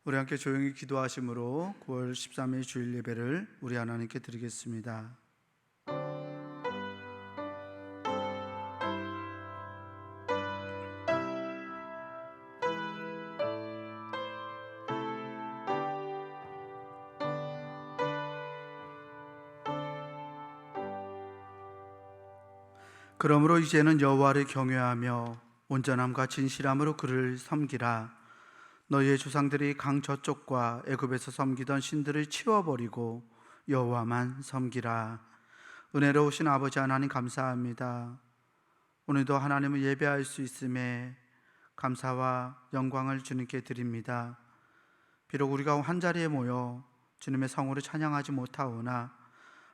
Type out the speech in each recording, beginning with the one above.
우리 함께 조용히 기도하심으로 9월 13일 주일 예배를 우리 하나님께 드리겠습니다. 그러므로 이제는 여호와를 경외하며 온전함과 진실함으로 그를 섬기라. 너희의 조상들이 강 저쪽과 애굽에서 섬기던 신들을 치워버리고 여호와만 섬기라. 은혜로우신 아버지 하나님 감사합니다. 오늘도 하나님을 예배할 수 있음에 감사와 영광을 주님께 드립니다. 비록 우리가 한자리에 모여 주님의 성호를 찬양하지 못하오나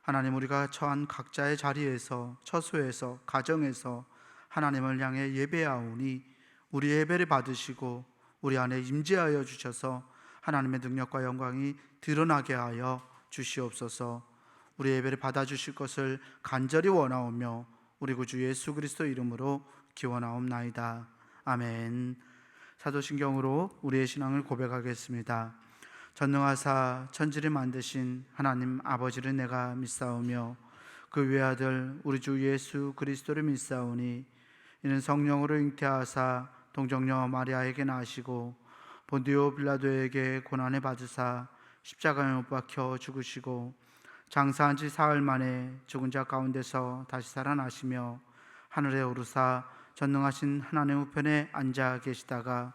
하나님, 우리가 처한 각자의 자리에서, 처소에서, 가정에서 하나님을 향해 예배하오니 우리 예배를 받으시고 우리 안에 임재하여 주셔서 하나님의 능력과 영광이 드러나게 하여 주시옵소서. 우리 예배를 받아주실 것을 간절히 원하오며 우리 구주 예수 그리스도 이름으로 기원하옵나이다. 아멘. 사도신경으로 우리의 신앙을 고백하겠습니다. 전능하사 천지를 만드신 하나님 아버지를 내가 믿사오며 그 외아들 우리 주 예수 그리스도를 믿사오니 이는 성령으로 잉태하사 동정녀 마리아에게 나시고 본디오 빌라도에게 고난을 받으사 십자가에 못 박혀 죽으시고 장사한 지 사흘 만에 죽은 자 가운데서 다시 살아나시며 하늘에 오르사 전능하신 하나님 우편에 앉아 계시다가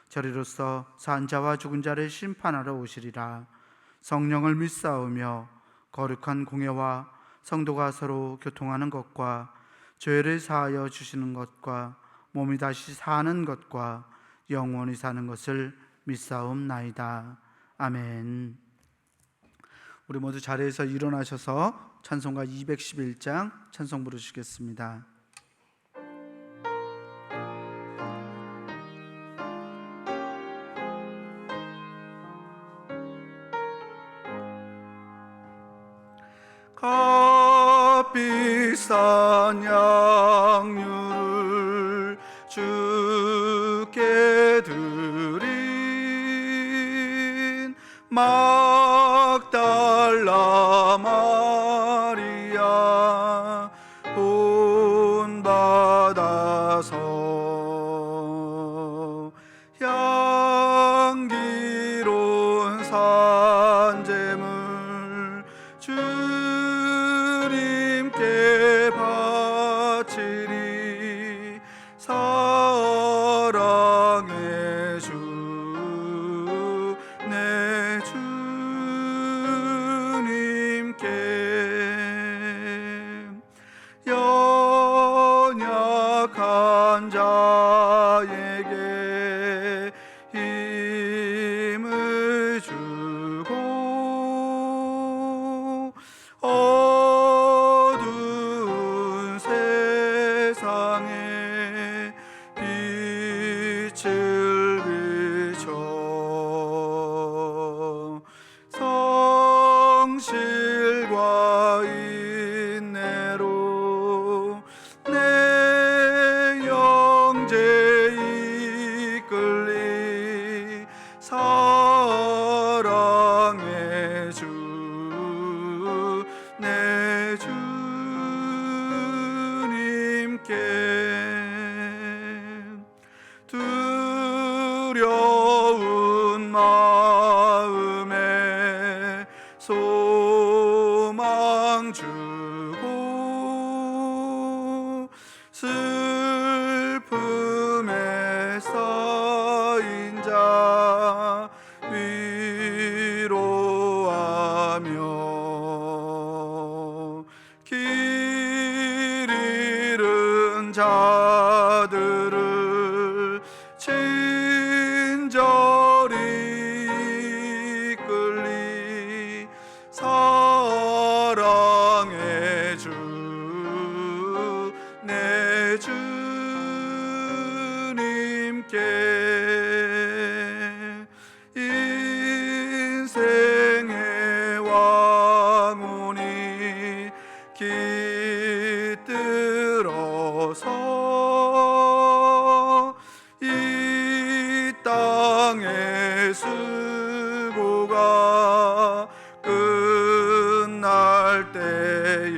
저리로서 산 자와 죽은 자를 심판하러 오시리라. 성령을 믿사오며 거룩한 공예와 성도가 서로 교통하는 것과 죄를 사하여 주시는 것과 몸이 다시 사는 것과 영원히 사는 것을 믿사옵나이다. 아멘. 우리 모두 자리에서 일어나셔서 찬송가 211장 찬송 부르시겠습니다. 값비싼 양류를 주께 드린 막달라 마리아 본받아서 향기로운 산재물 주님께 바치리. 사랑의 주 내 주님께 연약한 자에게 힘을 주고 어두운 세상에 빛을 비춰 성실과 인내로 내 영제 이끌리. 사랑의 주 내 주님께 두려운 마음에 소망 주고 슬픔에 쌓인 자 위로하며 길 잃은 자들을 친절히 이끌리. 사랑의 주 내 주님께 인생의 왕운이 깃들어서 이 땅에 하루가 끝날 때에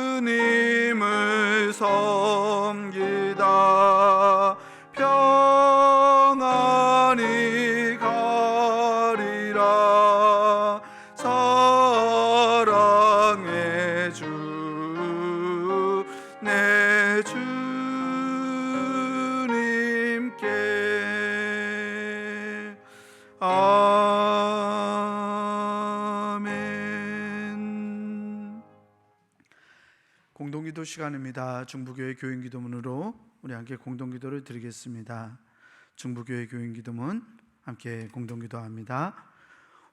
주님을 섬기다 평안히 가리라. 사랑의 주 내 주님께 아멘. 공동기도 시간입니다. 중부교회 교인기도문으로 우리 함께 공동기도를 드리겠습니다. 중부교회 교인기도문 함께 공동기도합니다.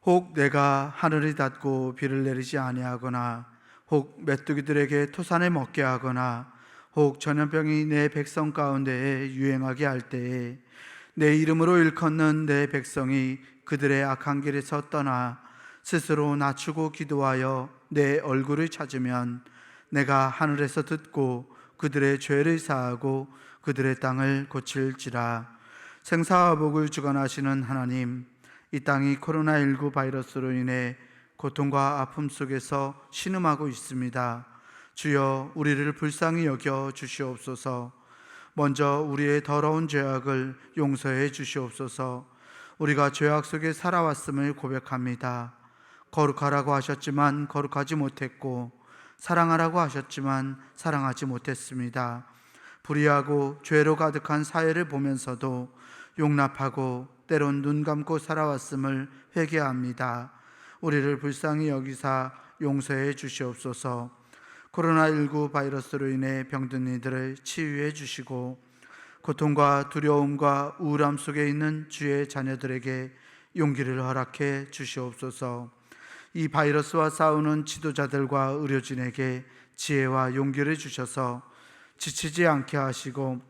혹 내가 하늘이 닫고 비를 내리지 아니하거나 혹 메뚜기들에게 토산을 먹게 하거나 혹 전염병이 내 백성 가운데에 유행하게 할 때에 내 이름으로 일컫는 내 백성이 그들의 악한 길에서 떠나 스스로 낮추고 기도하여 내 얼굴을 찾으면 내가 하늘에서 듣고 그들의 죄를 사하고 그들의 땅을 고칠지라. 생사와 복을 주관하시는 하나님, 이 땅이 코로나19 바이러스로 인해 고통과 아픔 속에서 신음하고 있습니다. 주여, 우리를 불쌍히 여겨 주시옵소서. 먼저 우리의 더러운 죄악을 용서해 주시옵소서. 우리가 죄악 속에 살아왔음을 고백합니다. 거룩하라고 하셨지만 거룩하지 못했고, 사랑하라고 하셨지만 사랑하지 못했습니다. 불의하고 죄로 가득한 사회를 보면서도 용납하고 때론 눈 감고 살아왔음을 회개합니다. 우리를 불쌍히 여기사 용서해 주시옵소서. 코로나19 바이러스로 인해 병든 이들을 치유해 주시고 고통과 두려움과 우울함 속에 있는 주의 자녀들에게 용기를 허락해 주시옵소서. 이 바이러스와 싸우는 지도자들과 의료진에게 지혜와 용기를 주셔서 지치지 않게 하시고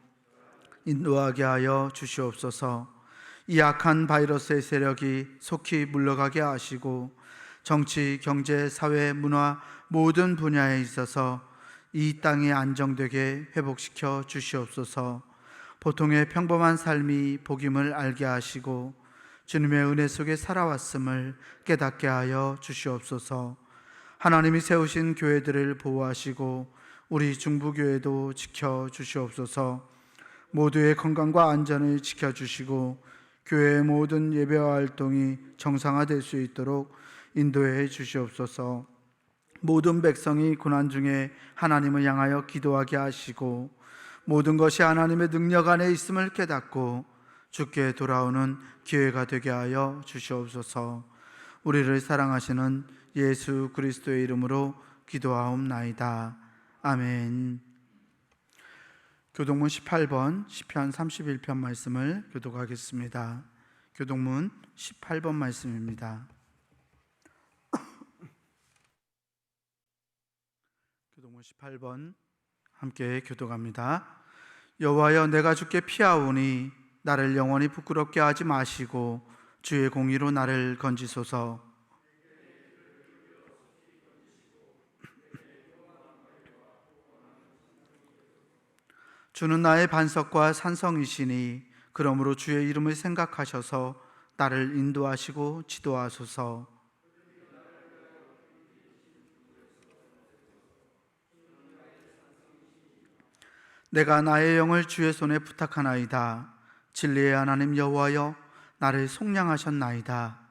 인도하게 하여 주시옵소서. 이 악한 바이러스의 세력이 속히 물러가게 하시고 정치, 경제, 사회, 문화 모든 분야에 있어서 이 땅이 안정되게 회복시켜 주시옵소서. 보통의 평범한 삶이 복임을 알게 하시고 주님의 은혜 속에 살아왔음을 깨닫게 하여 주시옵소서. 하나님이 세우신 교회들을 보호하시고 우리 중부교회도 지켜주시옵소서. 모두의 건강과 안전을 지켜주시고 교회의 모든 예배와 활동이 정상화될 수 있도록 인도해 주시옵소서. 모든 백성이 고난 중에 하나님을 향하여 기도하게 하시고 모든 것이 하나님의 능력 안에 있음을 깨닫고 주께 돌아오는 기회가 되게 하여 주시옵소서. 우리를 사랑하시는 예수 그리스도의 이름으로 기도하옵나이다. 아멘. 교동문 18번 시편 31편 말씀을 교독하겠습니다. 교동문 18번 말씀입니다. 교동문 18번 함께 교독합니다. 여호와여, 내가 주께 피하오니 나를 영원히 부끄럽게 하지 마시고 주의 공의로 나를 건지소서. 주는 나의 반석과 산성이시니 그러므로 주의 이름을 생각하셔서 나를 인도하시고 지도하소서. 내가 나의 영을 주의 손에 부탁하나이다. 진리의 하나님 여호와여, 나를 속량하셨나이다.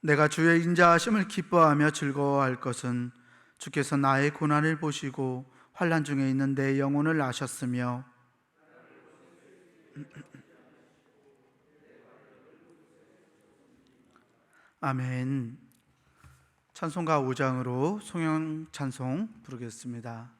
내가 주의 인자하심을 기뻐하며 즐거워할 것은 주께서 나의 고난을 보시고 환난 중에 있는 내 영혼을 아셨으며 아멘. 찬송가 5장으로 송영 찬송 부르겠습니다.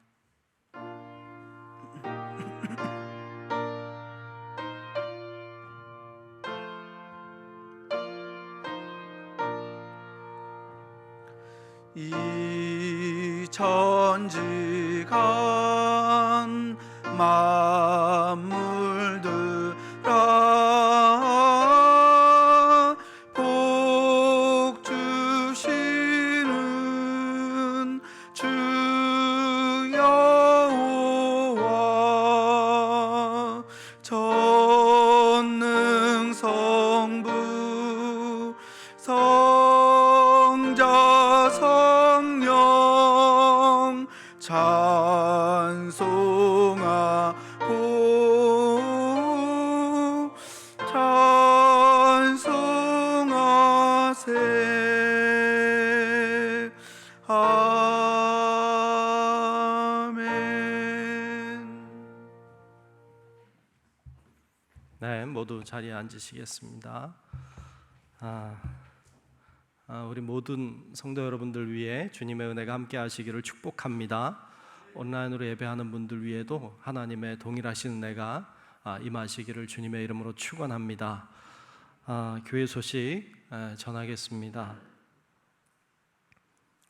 이 천지간 만물들아 복 주시는 주 여호와 찬송하고 찬송하세. 아멘. 네, 모두 자리에 앉으시겠습니다. 우리 모든 성도 여러분들 위해 주님의 은혜가 함께 하시기를 축복합니다. 온라인으로 예배하는 분들 위에도 하나님의 동일하신 은혜가 임하시기를 주님의 이름으로 축원합니다. 교회 소식 전하겠습니다.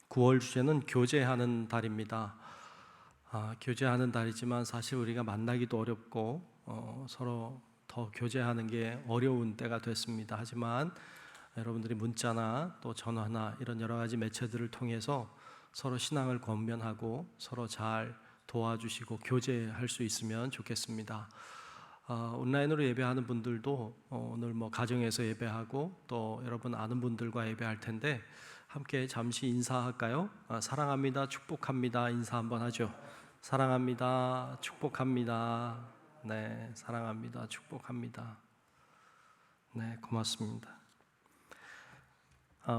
9월 주제는 교제하는 달입니다. 교제하는 달이지만 사실 우리가 만나기도 어렵고 서로 더 교제하는 게 어려운 때가 됐습니다. 하지만 여러분들이 문자나 또 전화나 이런 여러 가지 매체들을 통해서 서로 신앙을 권면하고 서로 잘 도와주시고 교제할 수 있으면 좋겠습니다. 온라인으로 예배하는 분들도 오늘 가정에서 예배하고 또 여러분 아는 분들과 예배할 텐데 함께 잠시 인사할까요? 사랑합니다, 축복합니다 인사 한번 하죠. 사랑합니다, 축복합니다. 네, 사랑합니다, 축복합니다. 네, 고맙습니다.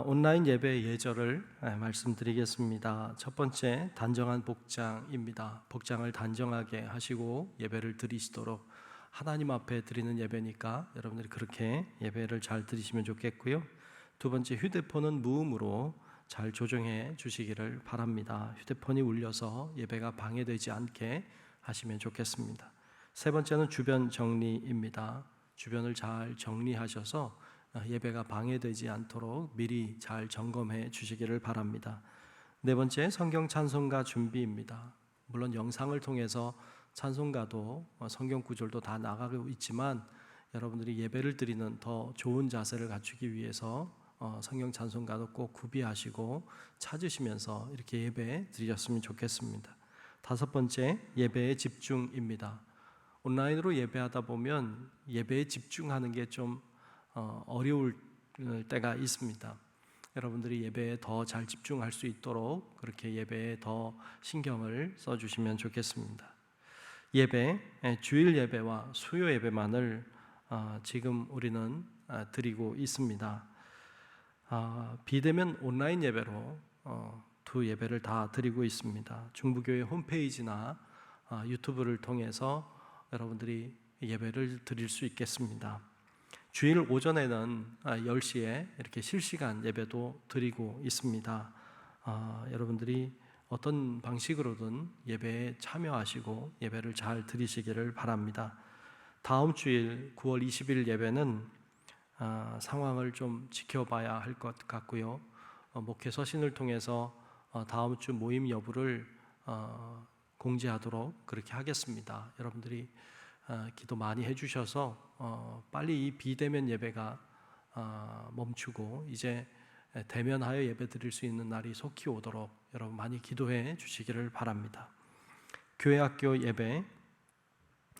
온라인 예배 예절을 말씀드리겠습니다. 첫 번째, 단정한 복장입니다. 복장을 단정하게 하시고 예배를 드리시도록, 하나님 앞에 드리는 예배니까 여러분들이 그렇게 예배를 잘 드리시면 좋겠고요. 두 번째, 휴대폰은 무음으로 잘 조정해 주시기를 바랍니다. 휴대폰이 울려서 예배가 방해되지 않게 하시면 좋겠습니다. 세 번째는 주변 정리입니다. 주변을 잘 정리하셔서 예배가 방해되지 않도록 미리 잘 점검해 주시기를 바랍니다. 네 번째, 성경 찬송가 준비입니다. 물론 영상을 통해서 찬송가도 성경 구절도 다 나가고 있지만 여러분들이 예배를 드리는 더 좋은 자세를 갖추기 위해서 성경 찬송가도 꼭 구비하시고 찾으시면서 이렇게 예배 드리셨으면 좋겠습니다. 다섯 번째, 예배의 집중입니다. 온라인으로 예배하다 보면 예배에 집중하는 게 좀 어려울 때가 있습니다. 여러분들이 예배에 더 잘 집중할 수 있도록 그렇게 예배에 더 신경을 써주시면 좋겠습니다. 예배, 주일 예배와 수요 예배만을 지금 우리는 드리고 있습니다. 비대면 온라인 예배로 두 예배를 다 드리고 있습니다. 중부교회 홈페이지나 유튜브를 통해서 여러분들이 예배를 드릴 수 있겠습니다. 주일 오전에는 10시에 이렇게 실시간 예배도 드리고 있습니다. 여러분들이 어떤 방식으로든 예배에 참여하시고 예배를 잘 드리시기를 바랍니다. 다음 주일 9월 20일 예배는 상황을 좀 지켜봐야 할 것 같고요. 목회 서신을 통해서 다음 주 모임 여부를 공지하도록 그렇게 하겠습니다. 여러분들이 기도 많이 해주셔서 빨리 이 비대면 예배가 멈추고 이제 대면하여 예배 드릴 수 있는 날이 속히 오도록 여러분 많이 기도해 주시기를 바랍니다. 교회학교 예배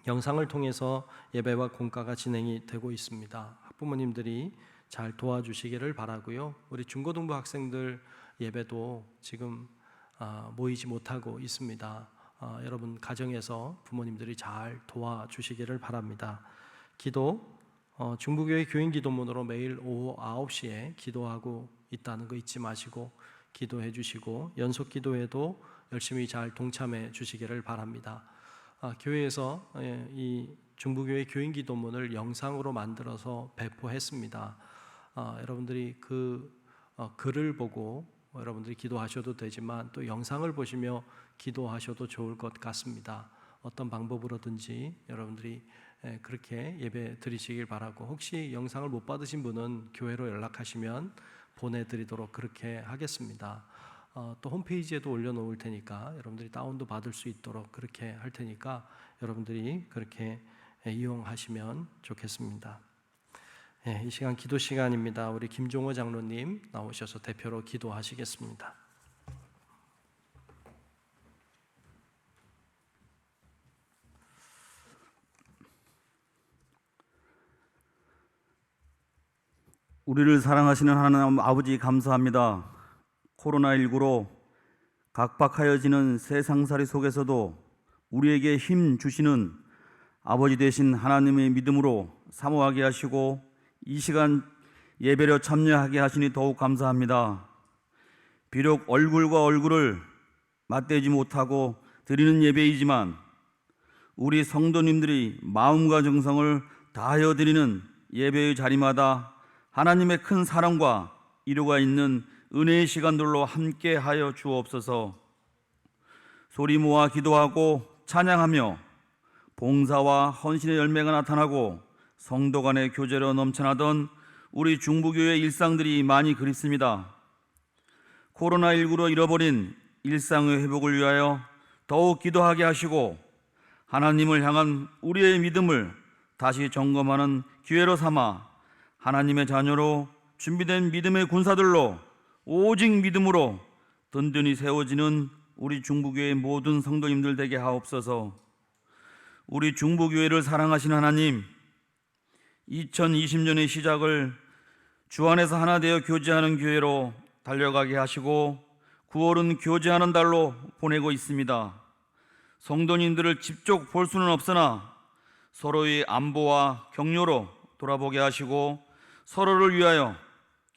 영상을 통해서 예배와 공과가 진행이 되고 있습니다. 학부모님들이 잘 도와주시기를 바라고요. 우리 중고등부 학생들 예배도 지금 모이지 못하고 있습니다. 여러분 가정에서 부모님들이 잘 도와주시기를 바랍니다. 기도, 중부교회 교인기도문으로 매일 오후 9시에 기도하고 있다는 거 잊지 마시고 기도해 주시고 연속기도에도 열심히 잘 동참해 주시기를 바랍니다. 교회에서 이 중부교회 교인기도문을 영상으로 만들어서 배포했습니다. 여러분들이 그 글을 보고 여러분들이 기도하셔도 되지만 또 영상을 보시며 기도하셔도 좋을 것 같습니다. 어떤 방법으로든지 여러분들이 그렇게 예배 드리시길 바라고, 혹시 영상을 못 받으신 분은 교회로 연락하시면 보내드리도록 그렇게 하겠습니다. 또 홈페이지에도 올려놓을 테니까 여러분들이 다운도 받을 수 있도록 그렇게 할 테니까 여러분들이 그렇게 이용하시면 좋겠습니다. 이 시간 기도 시간입니다. 우리 김종호 장로님 나오셔서 대표로 기도하시겠습니다. 우리를 사랑하시는 하나님 아버지 감사합니다. 코로나19로 각박하여지는 세상살이 속에서도 우리에게 힘 주시는 아버지 되신 하나님의 믿음으로 사모하게 하시고 이 시간 예배로 참여하게 하시니 더욱 감사합니다. 비록 얼굴과 얼굴을 맞대지 못하고 드리는 예배이지만 우리 성도님들이 마음과 정성을 다하여 드리는 예배의 자리마다 하나님의 큰 사랑과 이루가 있는 은혜의 시간들로 함께 하여 주옵소서. 소리 모아 기도하고 찬양하며 봉사와 헌신의 열매가 나타나고 성도 간의 교제로 넘쳐나던 우리 중부교회 일상들이 많이 그립습니다. 코로나19로 잃어버린 일상의 회복을 위하여 더욱 기도하게 하시고 하나님을 향한 우리의 믿음을 다시 점검하는 기회로 삼아 하나님의 자녀로 준비된 믿음의 군사들로 오직 믿음으로 든든히 세워지는 우리 중부교회 모든 성도님들 되게 하옵소서. 우리 중부교회를 사랑하신 하나님, 2020년의 시작을 주 안에서 하나 되어 교제하는 교회로 달려가게 하시고 9월은 교제하는 달로 보내고 있습니다. 성도님들을 직접 볼 수는 없으나 서로의 안보와 격려로 돌아보게 하시고 서로를 위하여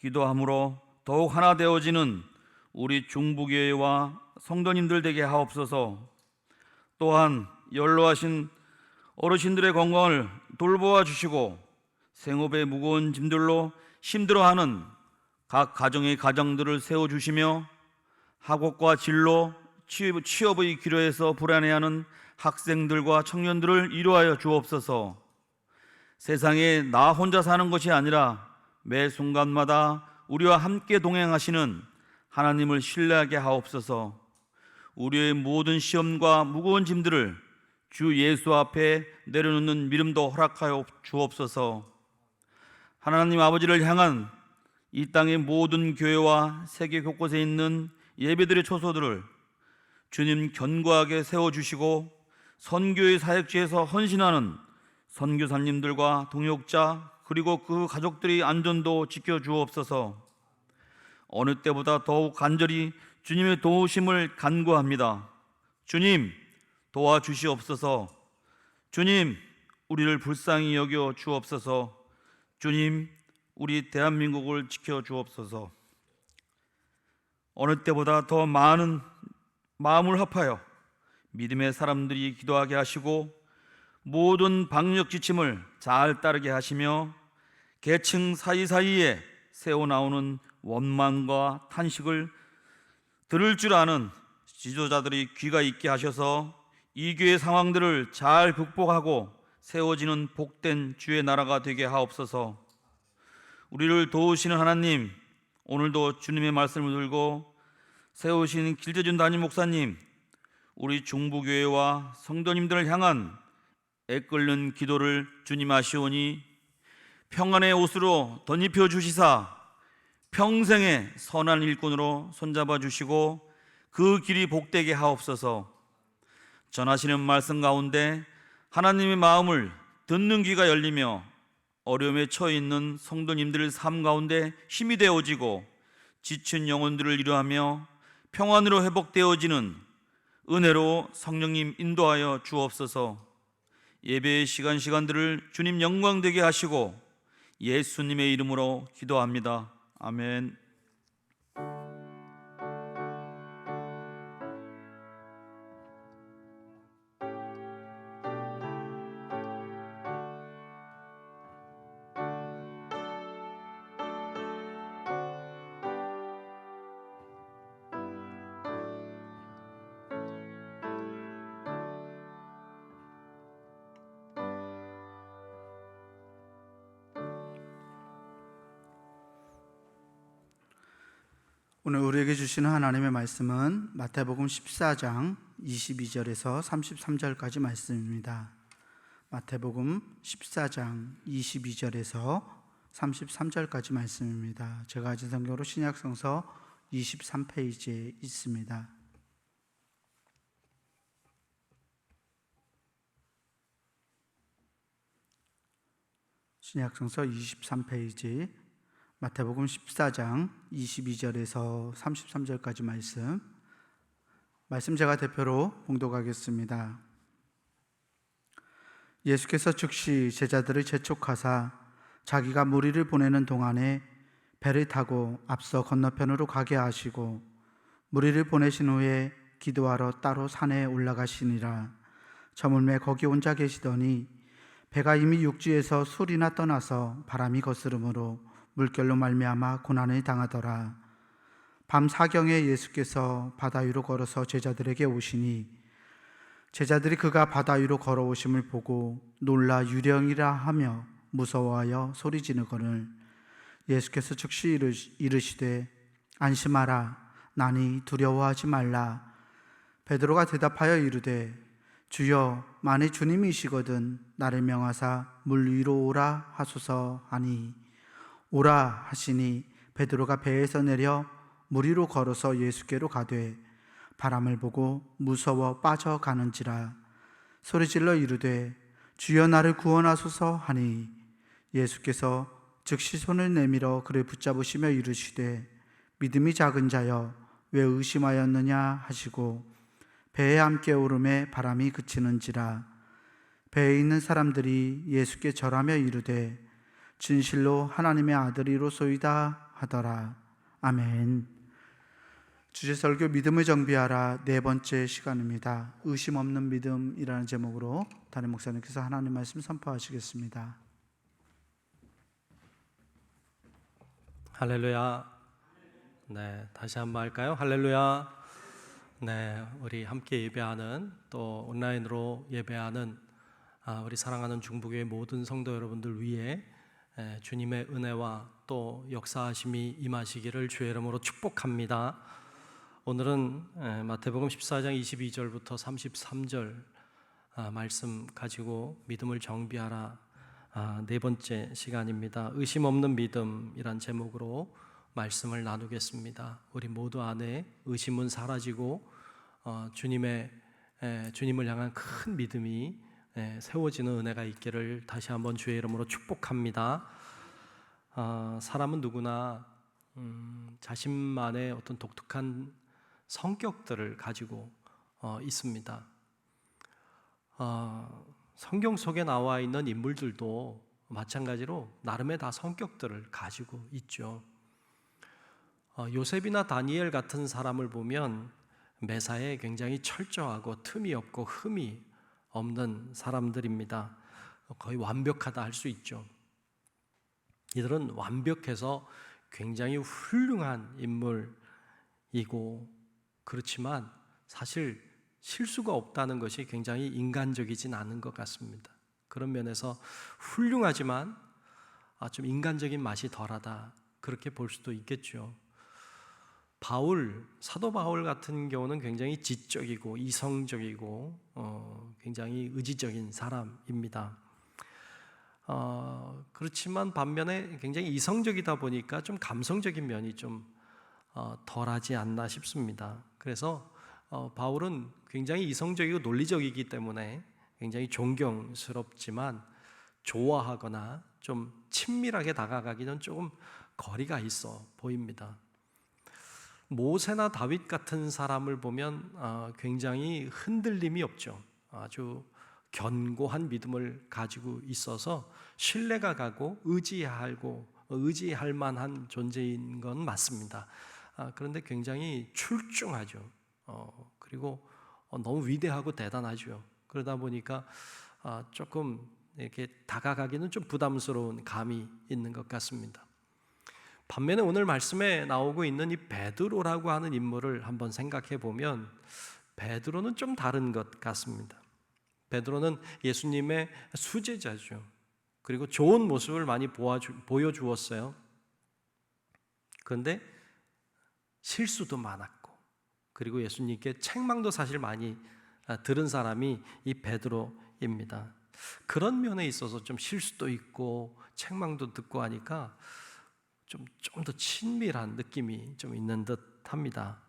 기도함으로 더욱 하나 되어지는 우리 중부교회와 성도님들 되게 하옵소서. 또한 연로하신 어르신들의 건강을 돌보아 주시고 생업의 무거운 짐들로 힘들어하는 각 가정의 가장들을 세워주시며 학업과 진로, 취업의 기로에서 불안해하는 학생들과 청년들을 이루하여 주옵소서. 세상에 나 혼자 사는 것이 아니라 매 순간마다 우리와 함께 동행하시는 하나님을 신뢰하게 하옵소서. 우리의 모든 시험과 무거운 짐들을 주 예수 앞에 내려놓는 믿음도 허락하여 주옵소서. 하나님 아버지를 향한 이 땅의 모든 교회와 세계 곳곳에 있는 예배들의 초소들을 주님 견고하게 세워주시고 선교의 사역지에서 헌신하는 선교사님들과 동역자 그리고 그 가족들의 안전도 지켜주옵소서. 어느 때보다 더욱 간절히 주님의 도우심을 간구합니다. 주님 도와주시옵소서. 주님 우리를 불쌍히 여겨 주옵소서. 주님 우리 대한민국을 지켜주옵소서. 어느 때보다 더 많은 마음을 합하여 믿음의 사람들이 기도하게 하시고 모든 방역 지침을 잘 따르게 하시며 계층 사이사이에 새어나오는 원망과 탄식을 들을 줄 아는 지도자들이 귀가 있게 하셔서 이 교회 상황들을 잘 극복하고 세워지는 복된 주의 나라가 되게 하옵소서. 우리를 도우시는 하나님, 오늘도 주님의 말씀을 들고 세우신 길재준 담임 목사님, 우리 중부교회와 성도님들을 향한 애끓는 기도를 주님 아시오니 평안의 옷으로 덧입혀 주시사 평생의 선한 일꾼으로 손잡아 주시고 그 길이 복되게 하옵소서. 전하시는 말씀 가운데 하나님의 마음을 듣는 귀가 열리며 어려움에 처해 있는 성도님들의 삶 가운데 힘이 되어지고 지친 영혼들을 위로하며 평안으로 회복되어지는 은혜로 성령님 인도하여 주옵소서. 예배의 시간들을 주님 영광되게 하시고 예수님의 이름으로 기도합니다. 아멘. 오늘 우리에게 주시는 하나님의 말씀은 마태복음 14장 22절에서 33절까지 말씀입니다. 마태복음 14장 22절에서 33절까지 말씀입니다. 제가 가진 성경으로 신약성서 23페이지에 있습니다. 신약성서 23페이지 마태복음 14장 22절에서 33절까지 말씀, 말씀 제가 대표로 봉독하겠습니다. 예수께서 즉시 제자들을 재촉하사 자기가 무리를 보내는 동안에 배를 타고 앞서 건너편으로 가게 하시고 무리를 보내신 후에 기도하러 따로 산에 올라가시니라. 저물매 거기 혼자 계시더니 배가 이미 육지에서 술이나 떠나서 바람이 거스름으로 물결로 말미암아 고난을 당하더라. 밤 사경에 예수께서 바다 위로 걸어서 제자들에게 오시니 제자들이 그가 바다 위로 걸어오심을 보고 놀라 유령이라 하며 무서워하여 소리 지르거늘 예수께서 즉시 이르시되 안심하라 나니 두려워하지 말라. 베드로가 대답하여 이르되 주여 만일 주님이시거든 나를 명하사 물 위로 오라 하소서 하니 오라 하시니 베드로가 배에서 내려 물 위로 걸어서 예수께로 가되 바람을 보고 무서워 빠져가는지라 소리질러 이르되 주여 나를 구원하소서 하니 예수께서 즉시 손을 내밀어 그를 붙잡으시며 이르시되 믿음이 작은 자여 왜 의심하였느냐 하시고 배에 함께 오름에 바람이 그치는지라. 배에 있는 사람들이 예수께 절하며 이르되 진실로 하나님의 아들이로소이다 하더라. 아멘. 주제설교 믿음을 정비하라 네 번째 시간입니다. 의심 없는 믿음이라는 제목으로 담임 목사님께서 하나님 말씀 선포하시겠습니다. 할렐루야. 네, 다시 한번 할까요? 할렐루야. 네, 우리 함께 예배하는 또 온라인으로 예배하는 우리 사랑하는 중부교회 모든 성도 여러분들 위해 주님의 은혜와 또 역사하심이 임하시기를 주의 이름으로 축복합니다. 오늘은 마태복음 14장 22절부터 33절 말씀 가지고 믿음을 정비하라 네 번째 시간입니다. 의심 없는 믿음이란 제목으로 말씀을 나누겠습니다. 우리 모두 안에 의심은 사라지고 주님을 향한 큰 믿음이 세워지는 은혜가 있기를 다시 한번 주의 이름으로 축복합니다. 사람은 누구나 자신만의 어떤 독특한 성격들을 가지고 있습니다. 성경 속에 나와 있는 인물들도 마찬가지로 나름의 다 성격들을 가지고 있죠. 요셉이나 다니엘 같은 사람을 보면 매사에 굉장히 철저하고 틈이 없고 흠이 없는 사람들입니다. 거의 완벽하다 할 수 있죠. 이들은 완벽해서 굉장히 훌륭한 인물이고 그렇지만 사실 실수가 없다는 것이 굉장히 인간적이진 않은 것 같습니다. 그런 면에서 훌륭하지만 좀 인간적인 맛이 덜하다 그렇게 볼 수도 있겠죠. 사도 바울 같은 경우는 굉장히 지적이고 이성적이고 굉장히 의지적인 사람입니다. 그렇지만 반면에 굉장히 이성적이다 보니까 좀 감성적인 면이 좀 덜하지 않나 싶습니다. 그래서 바울은 굉장히 이성적이고 논리적이기 때문에 굉장히 존경스럽지만 좋아하거나 좀 친밀하게 다가가기는 조금 거리가 있어 보입니다. 모세나 다윗 같은 사람을 보면 굉장히 흔들림이 없죠. 아주 견고한 믿음을 가지고 있어서 신뢰가 가고 의지할 만한 존재인 건 맞습니다. 그런데 굉장히 출중하죠. 그리고 너무 위대하고 대단하죠. 그러다 보니까 조금 이렇게 다가가기는 좀 부담스러운 감이 있는 것 같습니다. 반면에 오늘 말씀에 나오고 있는 이 베드로라고 하는 인물을 한번 생각해 보면 베드로는 좀 다른 것 같습니다. 베드로는 예수님의 수제자죠. 그리고 좋은 모습을 많이 보여주었어요. 그런데 실수도 많았고 그리고 예수님께 책망도 사실 많이 들은 사람이 이 베드로입니다. 그런 면에 있어서 좀 실수도 있고 책망도 듣고 하니까 좀 더 친밀한 느낌이 좀 있는 듯 합니다.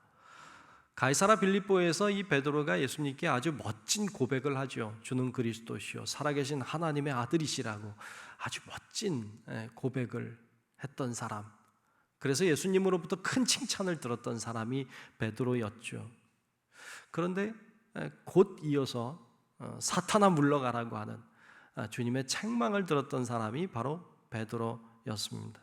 가이사라 빌립보에서 이 베드로가 예수님께 아주 멋진 고백을 하죠. 주는 그리스도시요 살아계신 하나님의 아들이시라고 아주 멋진 고백을 했던 사람. 그래서 예수님으로부터 큰 칭찬을 들었던 사람이 베드로였죠. 그런데 곧 이어서 사탄아 물러가라고 하는 주님의 책망을 들었던 사람이 바로 베드로였습니다.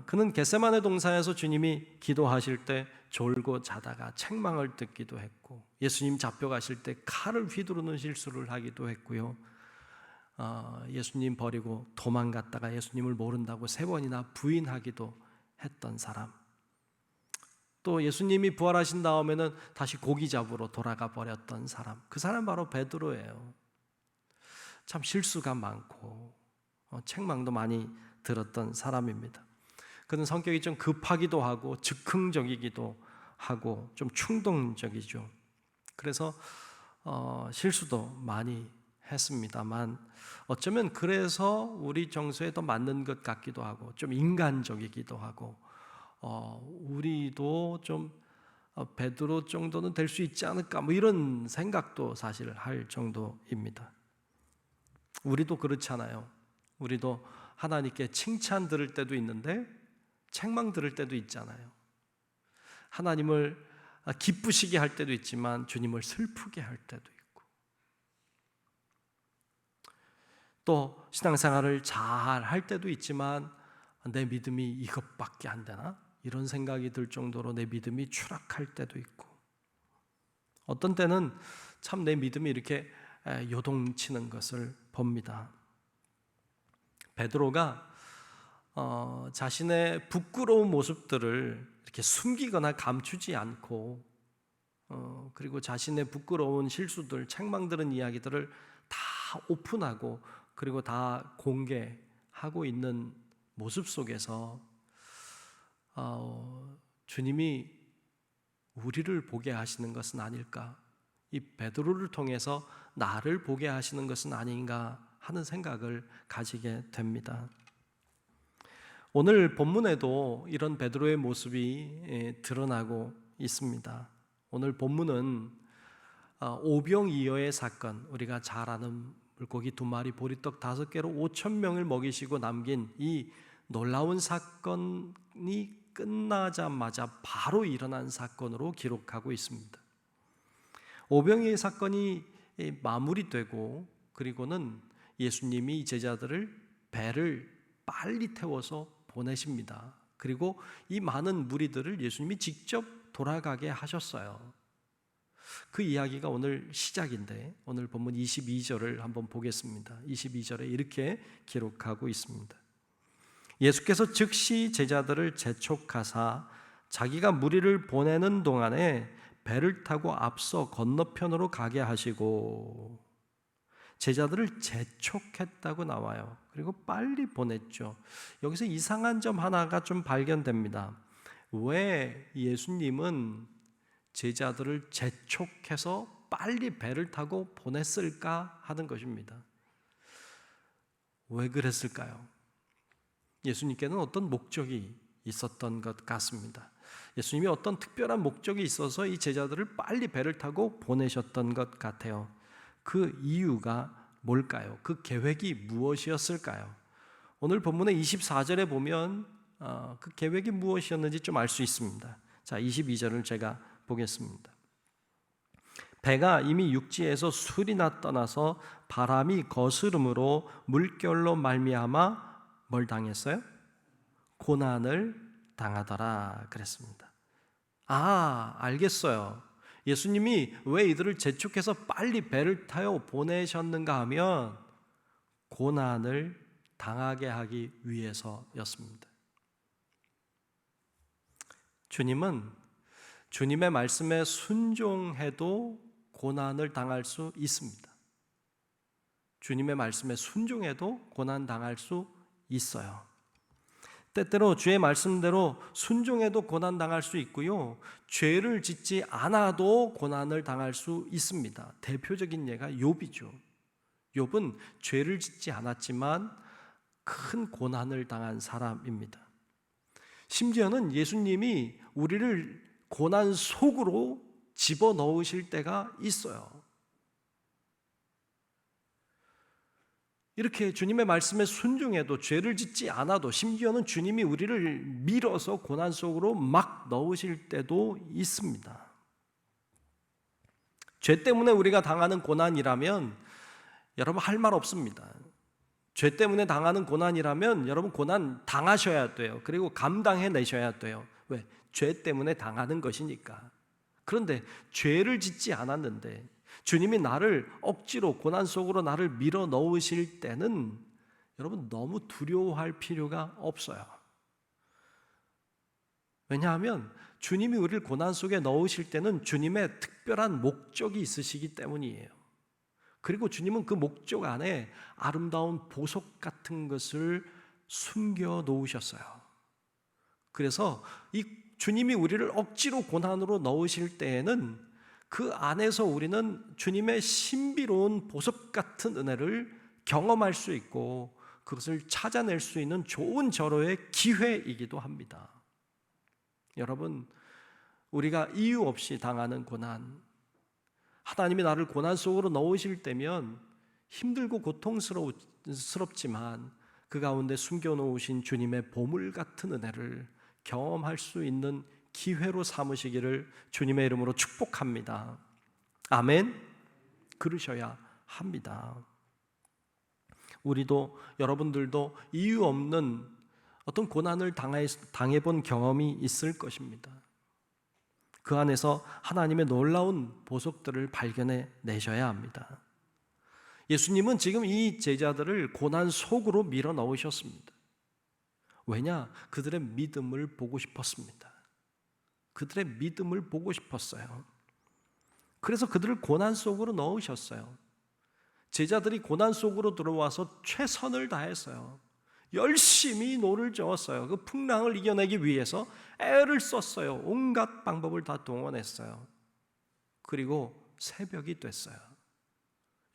그는 겟세마네 동산에서 주님이 기도하실 때 졸고 자다가 책망을 듣기도 했고, 예수님 잡혀가실 때 칼을 휘두르는 실수를 하기도 했고요. 예수님 버리고 도망갔다가 예수님을 모른다고 3번이나 부인하기도 했던 사람, 또 예수님이 부활하신 다음에는 다시 고기 잡으러 돌아가 버렸던 사람, 그 사람 바로 베드로예요. 참 실수가 많고 책망도 많이 들었던 사람입니다. 그는 성격이 좀 급하기도 하고 즉흥적이기도 하고 좀 충동적이죠. 그래서 실수도 많이 했습니다만, 어쩌면 그래서 우리 정서에 더 맞는 것 같기도 하고 좀 인간적이기도 하고, 우리도 좀 베드로 정도는 될 수 있지 않을까, 뭐 이런 생각도 사실 할 정도입니다. 우리도 그렇잖아요. 우리도 하나님께 칭찬 들을 때도 있는데 책망 들을 때도 있잖아요. 하나님을 기쁘시게 할 때도 있지만 주님을 슬프게 할 때도 있고, 또 신앙생활을 잘 할 때도 있지만 내 믿음이 이것밖에 안 되나? 이런 생각이 들 정도로 내 믿음이 추락할 때도 있고, 어떤 때는 참 내 믿음이 이렇게 요동치는 것을 봅니다. 베드로가 자신의 부끄러운 모습들을 이렇게 숨기거나 감추지 않고, 그리고 자신의 부끄러운 실수들, 책망들은 이야기들을 다 오픈하고 그리고 다 공개하고 있는 모습 속에서 주님이 우리를 보게 하시는 것은 아닐까, 이 베드로를 통해서 나를 보게 하시는 것은 아닌가 하는 생각을 가지게 됩니다. 오늘 본문에도 이런 베드로의 모습이 드러나고 있습니다. 오늘 본문은 오병이어의 사건, 우리가 잘 아는 물고기 2마리 보리떡 5개로 5,000명을 먹이시고 남긴 이 놀라운 사건이 끝나자마자 바로 일어난 사건으로 기록하고 있습니다. 오병이어의 사건이 마무리되고, 그리고는 예수님이 제자들을 배를 빨리 태워서 보내십니다. 그리고 이 많은 무리들을 예수님이 직접 돌아가게 하셨어요. 그 이야기가 오늘 시작인데, 오늘 본문 22절을 한번 보겠습니다. 22절에 이렇게 기록하고 있습니다. 예수께서 즉시 제자들을 재촉하사 자기가 무리를 보내는 동안에 배를 타고 앞서 건너편으로 가게 하시고, 제자들을 재촉했다고 나와요. 그리고 빨리 보냈죠. 여기서 이상한 점 하나가 좀 발견됩니다. 왜 예수님은 제자들을 재촉해서 빨리 배를 타고 보냈을까 하는 것입니다. 왜 그랬을까요? 예수님께는 어떤 목적이 있었던 것 같습니다. 예수님이 어떤 특별한 목적이 있어서 이 제자들을 빨리 배를 타고 보내셨던 것 같아요. 그 이유가 뭘까요? 그 계획이 무엇이었을까요? 오늘 본문의 24절에 보면 그 계획이 무엇이었는지 좀 알 수 있습니다. 자, 22절을 제가 보겠습니다. 배가 이미 육지에서 수리나 떠나서 바람이 거스름으로 물결로 말미암아 뭘 당했어요? 고난을 당하더라 그랬습니다. 알겠어요. 예수님이 왜 이들을 재촉해서 빨리 배를 타여 보내셨는가 하면 고난을 당하게 하기 위해서였습니다. 주님은 주님의 말씀에 순종해도 고난을 당할 수 있습니다. 주님의 말씀에 순종해도 고난 당할 수 있어요. 때때로 주의 말씀대로 순종해도 고난 당할 수 있고요, 죄를 짓지 않아도 고난을 당할 수 있습니다. 대표적인 예가 욥이죠. 욥은 죄를 짓지 않았지만 큰 고난을 당한 사람입니다. 심지어는 예수님이 우리를 고난 속으로 집어넣으실 때가 있어요. 이렇게 주님의 말씀에 순종해도 죄를 짓지 않아도, 심지어는 주님이 우리를 밀어서 고난 속으로 막 넣으실 때도 있습니다. 죄 때문에 우리가 당하는 고난이라면 여러분 할 말 없습니다. 죄 때문에 당하는 고난이라면 여러분 고난 당하셔야 돼요. 그리고 감당해내셔야 돼요. 왜? 죄 때문에 당하는 것이니까. 그런데 죄를 짓지 않았는데 주님이 나를 억지로 고난 속으로 나를 밀어 넣으실 때는 여러분 너무 두려워할 필요가 없어요. 왜냐하면 주님이 우리를 고난 속에 넣으실 때는 주님의 특별한 목적이 있으시기 때문이에요. 그리고 주님은 그 목적 안에 아름다운 보석 같은 것을 숨겨 놓으셨어요. 그래서 이 주님이 우리를 억지로 고난으로 넣으실 때에는 그 안에서 우리는 주님의 신비로운 보석 같은 은혜를 경험할 수 있고 그것을 찾아낼 수 있는 좋은 절호의 기회이기도 합니다. 여러분, 우리가 이유 없이 당하는 고난, 하나님이 나를 고난 속으로 넣으실 때면 힘들고 고통스럽지만 그 가운데 숨겨놓으신 주님의 보물 같은 은혜를 경험할 수 있는 기회로 삼으시기를 주님의 이름으로 축복합니다. 아멘. 그러셔야 합니다. 우리도 여러분들도 이유 없는 어떤 고난을 당해본 경험이 있을 것입니다. 그 안에서 하나님의 놀라운 보석들을 발견해 내셔야 합니다. 예수님은 지금 이 제자들을 고난 속으로 밀어 넣으셨습니다. 왜냐? 그들의 믿음을 보고 싶었습니다. 그들의 믿음을 보고 싶었어요. 그래서 그들을 고난 속으로 넣으셨어요. 제자들이 고난 속으로 들어와서 최선을 다했어요. 열심히 노를 저었어요. 그 풍랑을 이겨내기 위해서 애를 썼어요. 온갖 방법을 다 동원했어요. 그리고 새벽이 됐어요.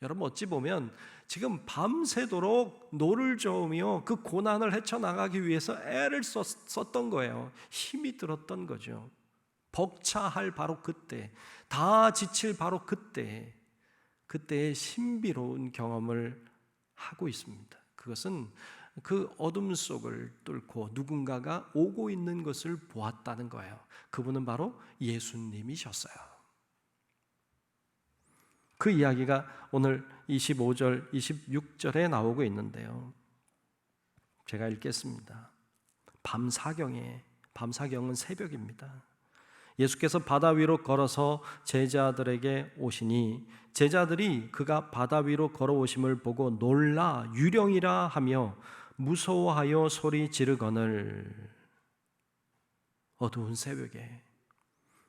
여러분 어찌 보면 지금 밤새도록 노를 저으며 그 고난을 헤쳐나가기 위해서 애를 썼던 거예요. 힘이 들었던 거죠. 벅차할 바로 그때, 다 지칠 바로 그때의 신비로운 경험을 하고 있습니다. 그것은 그 어둠 속을 뚫고 누군가가 오고 있는 것을 보았다는 거예요. 그분은 바로 예수님이셨어요. 그 이야기가 오늘 25절, 26절에 나오고 있는데요. 제가 읽겠습니다. 밤사경은 새벽입니다. 예수께서 바다 위로 걸어서 제자들에게 오시니 제자들이 그가 바다 위로 걸어오심을 보고 놀라 유령이라 하며 무서워하여 소리 지르거늘. 어두운 새벽에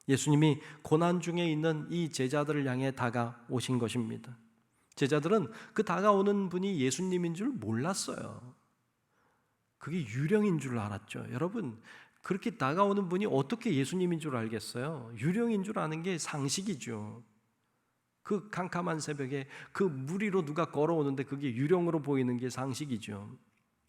예수님이 고난 중에 있는 이 제자들을 향해 다가오신 것입니다. 제자들은 그 다가오는 분이 예수님인 줄 몰랐어요. 그게 유령인 줄 알았죠. 여러분, 그렇게 다가오는 분이 어떻게 예수님인 줄 알겠어요? 유령인 줄 아는 게 상식이죠. 그 캄캄한 새벽에 그 무리로 누가 걸어오는데 그게 유령으로 보이는 게 상식이죠.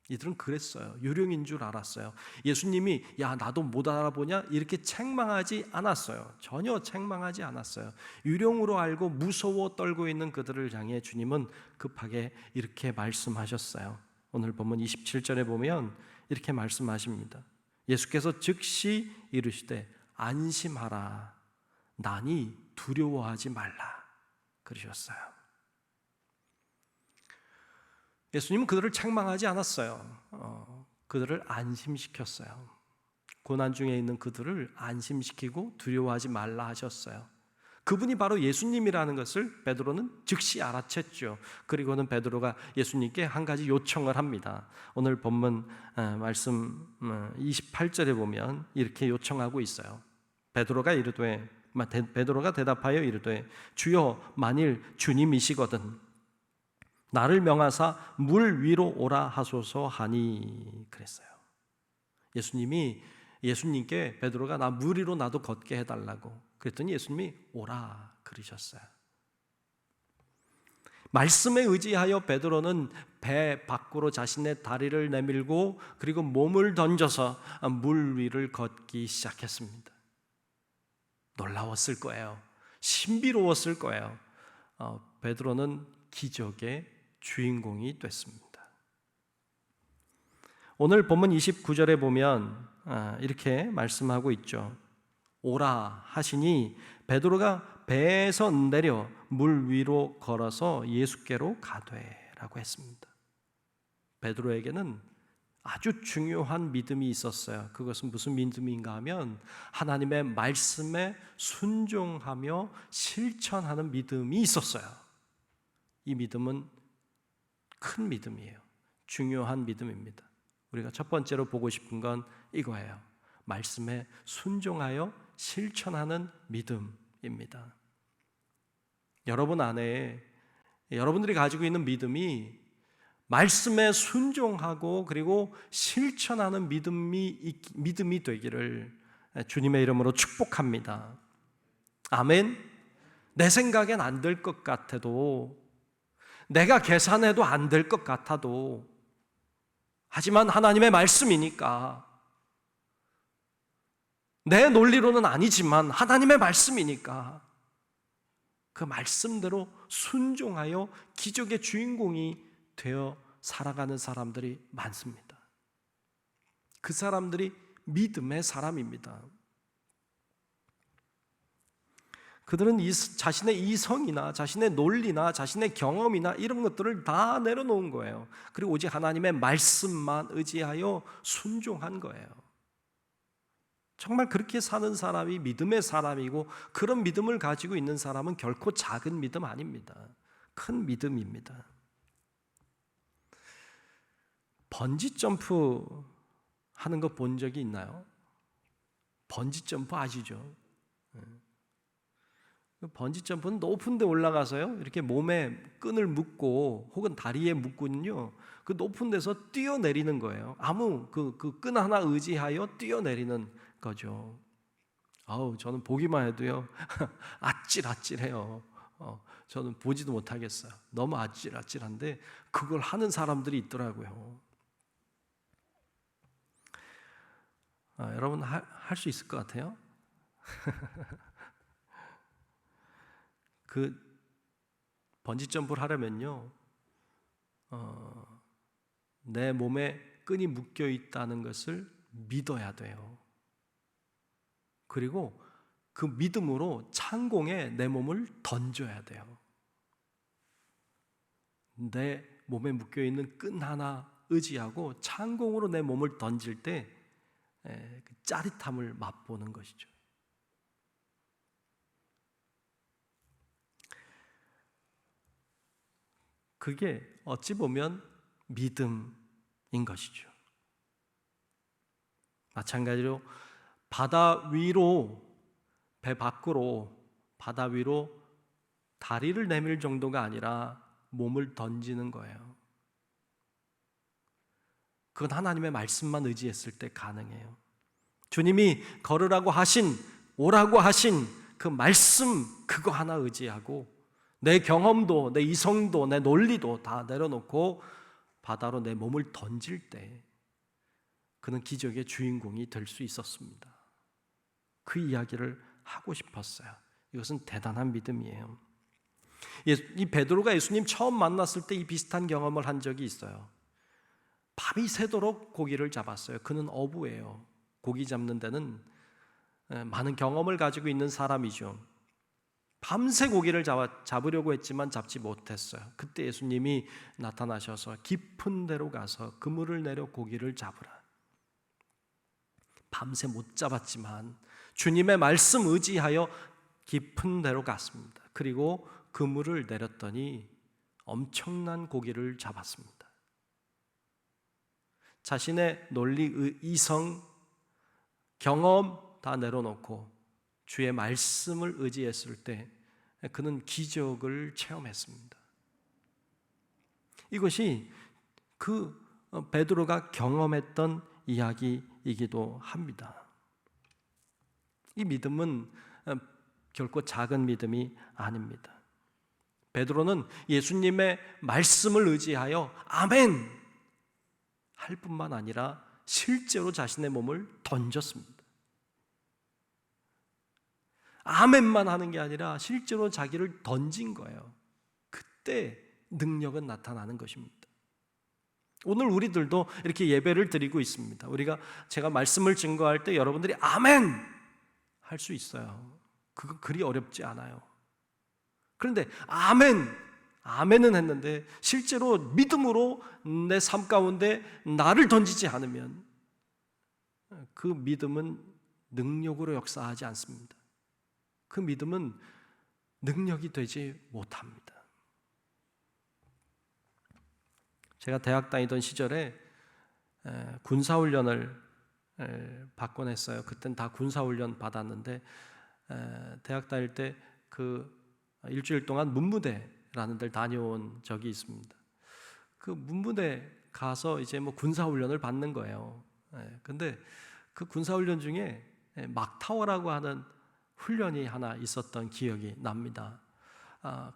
이들은 그랬어요. 유령인 줄 알았어요. 예수님이 야 나도 못 알아보냐 이렇게 책망하지 않았어요. 전혀 책망하지 않았어요. 유령으로 알고 무서워 떨고 있는 그들을 향해 주님은 급하게 이렇게 말씀하셨어요. 오늘 본문 27절에 보면 이렇게 말씀하십니다. 예수께서 즉시 이르시되 안심하라 나니 두려워하지 말라 그러셨어요. 예수님은 그들을 책망하지 않았어요. 그들을 안심시켰어요. 고난 중에 있는 그들을 안심시키고 두려워하지 말라 하셨어요. 그분이 바로 예수님이라는 것을 베드로는 즉시 알아챘죠. 그리고는 베드로가 예수님께 한 가지 요청을 합니다. 오늘 본문 말씀 28절에 보면 이렇게 요청하고 있어요. 베드로가 대답하여 이르되 주여 만일 주님이시거든 나를 명하사 물 위로 오라 하소서 하니 그랬어요. 예수님께 베드로가 나 물 위로 나도 걷게 해달라고 그랬더니 예수님이 오라 그러셨어요. 말씀에 의지하여 베드로는 배 밖으로 자신의 다리를 내밀고 그리고 몸을 던져서 물 위를 걷기 시작했습니다. 놀라웠을 거예요. 신비로웠을 거예요. 베드로는 기적의 주인공이 됐습니다. 오늘 본문 29절에 보면 이렇게 말씀하고 있죠. 오라 하시니 베드로가 배에서 내려 물 위로 걸어서 예수께로 가되라고 했습니다. 베드로에게는 아주 중요한 믿음이 있었어요. 그것은 무슨 믿음인가 하면 하나님의 말씀에 순종하며 실천하는 믿음이 있었어요. 이 믿음은 큰 믿음이에요. 중요한 믿음입니다. 우리가 첫 번째로 보고 싶은 건 이거예요. 말씀에 순종하여 실천하는 믿음입니다. 여러분 안에 여러분들이 가지고 있는 믿음이 말씀에 순종하고 그리고 실천하는 믿음이 되기를 주님의 이름으로 축복합니다. 아멘. 내 생각엔 안 될 것 같아도, 내가 계산해도 안 될 것 같아도, 하지만 하나님의 말씀이니까, 내 논리로는 아니지만 하나님의 말씀이니까 그 말씀대로 순종하여 기적의 주인공이 되어 살아가는 사람들이 많습니다. 그 사람들이 믿음의 사람입니다. 그들은 자신의 이성이나 자신의 논리나 자신의 경험이나 이런 것들을 다 내려놓은 거예요. 그리고 오직 하나님의 말씀만 의지하여 순종한 거예요. 정말 그렇게 사는 사람이 믿음의 사람이고, 그런 믿음을 가지고 있는 사람은 결코 작은 믿음 아닙니다. 큰 믿음입니다. 번지 점프 하는 거 본 적이 있나요? 번지 점프 아시죠? 번지 점프는 높은 데 올라가서요, 이렇게 몸에 끈을 묶고 혹은 다리에 묶고는요, 그 높은 데서 뛰어내리는 거예요. 아무 그 끈 하나 의지하여 뛰어내리는 거죠. 저는 보기만 해도요 아찔아찔해요. 저는 보지도 못하겠어요. 너무 아찔아찔한데 그걸 하는 사람들이 있더라고요. 여러분 할 수 있을 것 같아요? 그 번지 점프를 하려면요, 내 몸에 끈이 묶여 있다는 것을 믿어야 돼요. 그리고 그 믿음으로 창공에 내 몸을 던져야 돼요. 내 몸에 묶여 있는 끈 하나 의지하고 창공으로 내 몸을 던질 때 그 짜릿함을 맛보는 것이죠. 그게 어찌 보면 믿음인 것이죠. 마찬가지로 바다 위로, 배 밖으로, 바다 위로 다리를 내밀 정도가 아니라 몸을 던지는 거예요. 그건 하나님의 말씀만 의지했을 때 가능해요. 주님이 걸으라고 하신, 오라고 하신 그 말씀, 그거 하나 의지하고 내 경험도, 내 이성도, 내 논리도 다 내려놓고 바다로 내 몸을 던질 때 그는 기적의 주인공이 될 수 있었습니다. 그 이야기를 하고 싶었어요. 이것은 대단한 믿음이에요. 이 베드로가 예수님 처음 만났을 때 이 비슷한 경험을 한 적이 있어요. 밤이 새도록 고기를 잡았어요. 그는 어부예요. 고기 잡는 데는 많은 경험을 가지고 있는 사람이죠. 밤새 고기를 잡으려고 했지만 잡지 못했어요. 그때 예수님이 나타나셔서 깊은 데로 가서 그물을 내려 고기를 잡으라. 밤새 못 잡았지만 주님의 말씀 의지하여 깊은 데로 갔습니다. 그리고 그물을 내렸더니 엄청난 고기를 잡았습니다. 자신의 논리, 이성, 경험 다 내려놓고 주의 말씀을 의지했을 때 그는 기적을 체험했습니다. 이것이 그 베드로가 경험했던 이야기이기도 합니다. 이 믿음은 결코 작은 믿음이 아닙니다. 베드로는 예수님의 말씀을 의지하여 아멘 할 뿐만 아니라 실제로 자신의 몸을 던졌습니다. 아멘만 하는 게 아니라 실제로 자기를 던진 거예요. 그때 능력은 나타나는 것입니다. 오늘 우리들도 이렇게 예배를 드리고 있습니다. 제가 말씀을 증거할 때 여러분들이 아멘 할 수 있어요. 그거 그리 어렵지 않아요. 그런데 아멘은 했는데 실제로 믿음으로 내 삶 가운데 나를 던지지 않으면 그 믿음은 능력으로 역사하지 않습니다. 그 믿음은 능력이 되지 못합니다. 제가 대학 다니던 시절에 군사훈련을 받곤 했어요. 그땐 다 군사훈련 받았는데 대학 다닐 때 그 일주일 동안 문무대라는 데를 다녀온 적이 있습니다. 그 문무대 가서 이제 뭐 군사훈련을 받는 거예요. 근데 그 군사훈련 중에 막타워라고 하는 훈련이 하나 있었던 기억이 납니다.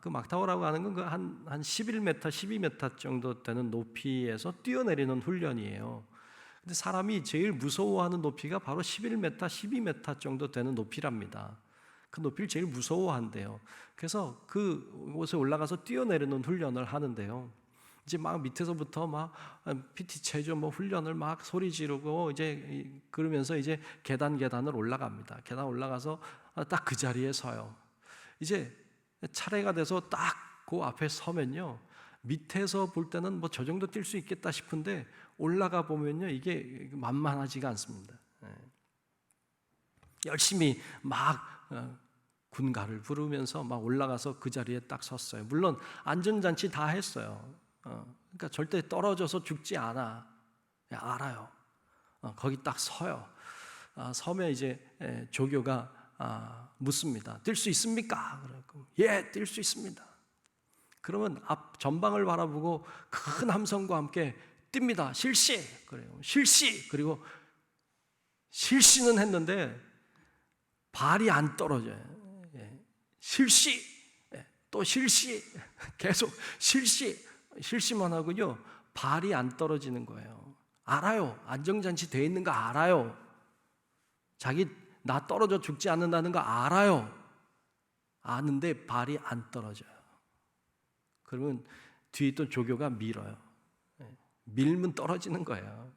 그 막타워라고 하는 건 한 11m, 12m 정도 되는 높이에서 뛰어내리는 훈련이에요. 근데 사람이 제일 무서워하는 높이가 바로 11m, 12m 정도 되는 높이랍니다. 그 높이를 제일 무서워한대요. 그래서 그곳에 올라가서 뛰어내리는 훈련을 하는데요. 이제 막 밑에서부터 막 PT 체조 뭐 훈련을 막 소리 지르고 이제 그러면서 이제 계단을 올라갑니다. 계단 올라가서 딱 그 자리에 서요. 이제 차례가 돼서 딱 그 앞에 서면요. 밑에서 볼 때는 뭐 저 정도 뛸 수 있겠다 싶은데 올라가 보면요. 이게 만만하지가 않습니다. 열심히 막 군가를 부르면서 막 올라가서 그 자리에 딱 섰어요. 물론 안전장치 다 했어요. 그러니까 절대 떨어져서 죽지 않아. 알아요. 거기 딱 서요. 서면 이제 조교가 묻습니다. 뛸 수 있습니까? 그러고 예, 뛸 수 있습니다. 그러면 앞 전방을 바라보고 큰 함성과 함께 뜁니다. 실시. 그래요. 실시. 그리고 실시는 했는데 발이 안 떨어져요. 실시. 또 실시. 계속 실시만 하고요. 발이 안 떨어지는 거예요. 알아요. 안정장치 돼 있는 거 알아요. 자기 나 떨어져 죽지 않는다는 거 알아요. 아는데 발이 안 떨어져요. 그러면 뒤에 있던 조교가 밀어요. 밀면 떨어지는 거예요.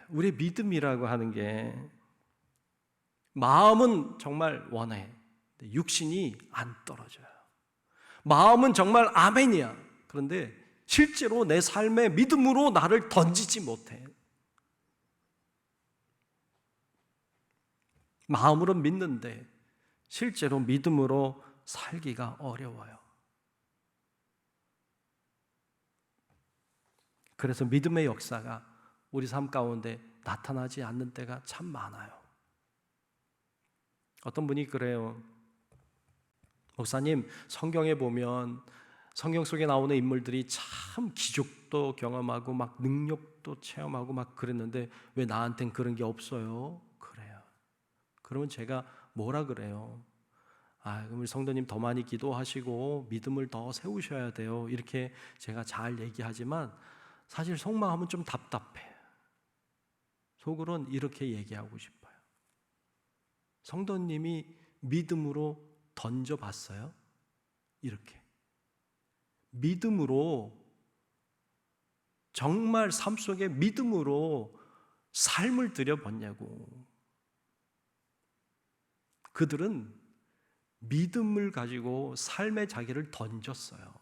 우리의 믿음이라고 하는 게 마음은 정말 원해. 육신이 안 떨어져요. 마음은 정말 아멘이야. 그런데 실제로 내 삶의 믿음으로 나를 던지지 못해. 마음으로 믿는데 실제로 믿음으로 살기가 어려워요. 그래서 믿음의 역사가 우리 삶 가운데 나타나지 않는 때가 참 많아요. 어떤 분이 그래요. 목사님, 성경에 보면 성경 속에 나오는 인물들이 참 기적도 경험하고 막 능력도 체험하고 막 그랬는데 왜 나한텐 그런 게 없어요? 그래요. 그러면 제가 뭐라 그래요? 그럼 우리 성도님 더 많이 기도하시고 믿음을 더 세우셔야 돼요. 이렇게 제가 잘 얘기하지만 사실 속마음은 좀 답답해. 속으로는 이렇게 얘기하고 싶어요. 성도님이 믿음으로 던져봤어요? 이렇게. 믿음으로, 정말 삶 속에 믿음으로 삶을 들여봤냐고. 그들은 믿음을 가지고 삶의 자기를 던졌어요.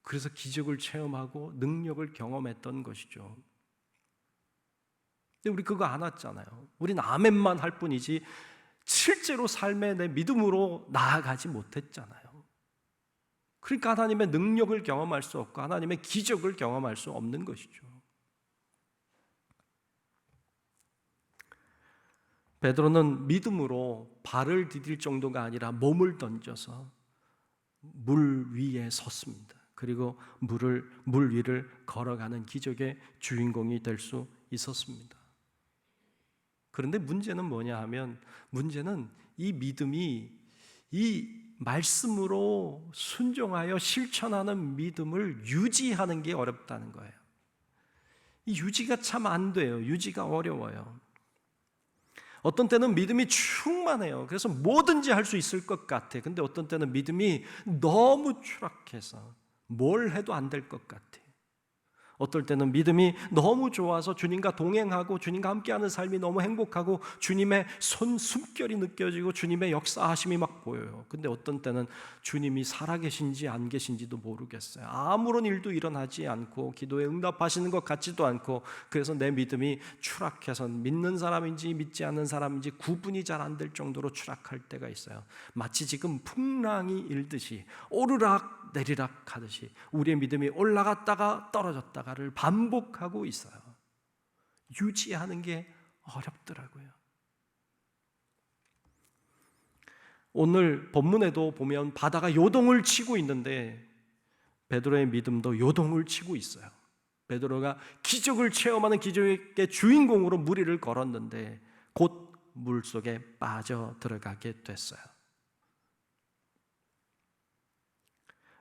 그래서 기적을 체험하고 능력을 경험했던 것이죠. 근데 우리 그거 안 왔잖아요. 우린 아멘만 할 뿐이지 실제로 삶에 내 믿음으로 나아가지 못했잖아요. 그러니까 하나님의 능력을 경험할 수 없고 하나님의 기적을 경험할 수 없는 것이죠. 베드로는 믿음으로 발을 디딜 정도가 아니라 몸을 던져서 물 위에 섰습니다. 그리고 물 위를 걸어가는 기적의 주인공이 될 수 있었습니다. 그런데 문제는 뭐냐 하면 문제는 이 믿음이 이 말씀으로 순종하여 실천하는 믿음을 유지하는 게 어렵다는 거예요. 이 유지가 참 안 돼요. 유지가 어려워요. 어떤 때는 믿음이 충만해요. 그래서 뭐든지 할 수 있을 것 같아. 근데 어떤 때는 믿음이 너무 추락해서 뭘 해도 안 될 것 같아. 어떨 때는 믿음이 너무 좋아서 주님과 동행하고 주님과 함께하는 삶이 너무 행복하고 주님의 숨결이 느껴지고 주님의 역사하심이 막 보여요. 근데 어떤 때는 주님이 살아계신지 안 계신지도 모르겠어요. 아무런 일도 일어나지 않고 기도에 응답하시는 것 같지도 않고, 그래서 내 믿음이 추락해서 믿는 사람인지 믿지 않는 사람인지 구분이 잘 안 될 정도로 추락할 때가 있어요. 마치 지금 풍랑이 일듯이 오르락 내리락 하듯이 우리의 믿음이 올라갔다가 떨어졌다가를 반복하고 있어요. 유지하는 게 어렵더라고요. 오늘 본문에도 보면 바다가 요동을 치고 있는데 베드로의 믿음도 요동을 치고 있어요. 베드로가 기적을 체험하는 기적의 주인공으로 무리를 걸었는데 곧 물속에 빠져 들어가게 됐어요.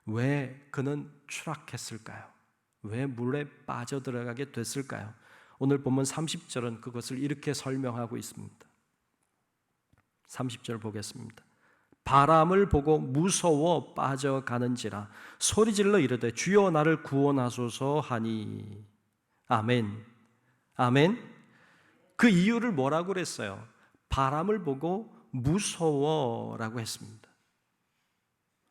왜 그는 추락했을까요? 왜 물에 빠져들어가게 됐을까요? 오늘 본문 30절은 그것을 이렇게 설명하고 있습니다. 30절 보겠습니다. 바람을 보고 무서워 빠져가는지라 소리질러 이르되 주여 나를 구원하소서 하니. 아멘. 아멘. 그 이유를 뭐라고 그랬어요? 바람을 보고 무서워라고 했습니다.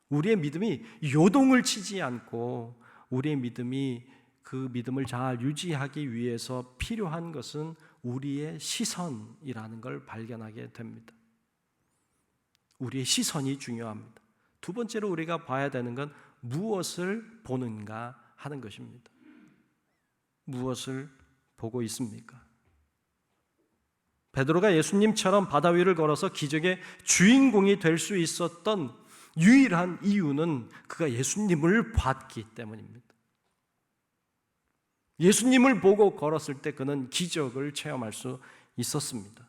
우리의 믿음이 요동을 치지 않고 우리의 믿음이 그 믿음을 잘 유지하기 위해서 필요한 것은 우리의 시선이라는 걸 발견하게 됩니다. 우리의 시선이 중요합니다. 두 번째로 우리가 봐야 되는 건 무엇을 보는가 하는 것입니다. 무엇을 보고 있습니까? 베드로가 예수님처럼 바다 위를 걸어서 기적의 주인공이 될 수 있었던 유일한 이유는 그가 예수님을 봤기 때문입니다. 예수님을 보고 걸었을 때 그는 기적을 체험할 수 있었습니다.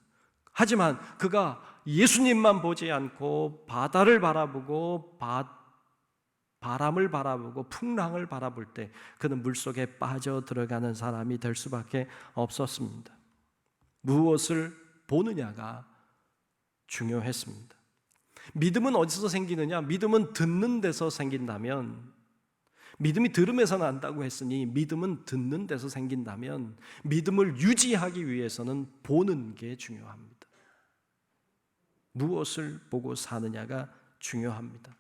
하지만 그가 예수님만 보지 않고 바다를 바라보고 바람을 바라보고 풍랑을 바라볼 때 그는 물속에 빠져 들어가는 사람이 될 수밖에 없었습니다. 무엇을 보느냐가 중요했습니다. 믿음은 어디서 생기느냐? 믿음은 듣는 데서 생긴다면, 믿음이 들음에서 난다고 했으니 믿음은 듣는 데서 생긴다면 믿음을 유지하기 위해서는 보는 게 중요합니다. 무엇을 보고 사느냐가 중요합니다.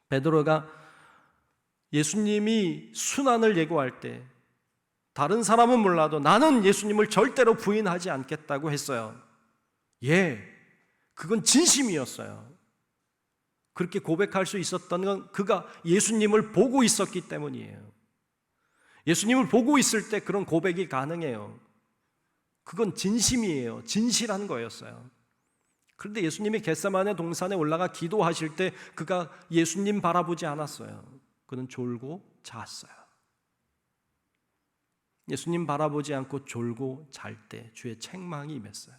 베드로가 예수님이 순환을 예고할 때 다른 사람은 몰라도 나는 예수님을 절대로 부인하지 않겠다고 했어요. 그건 진심이었어요. 그렇게 고백할 수 있었던 건 그가 예수님을 보고 있었기 때문이에요. 예수님을 보고 있을 때 그런 고백이 가능해요. 그건 진심이에요. 진실한 거였어요. 그런데 예수님이 겟세마네 동산에 올라가 기도하실 때 그가 예수님 바라보지 않았어요. 그는 졸고 잤어요. 예수님 바라보지 않고 졸고 잘 때 주의 책망이 임했어요.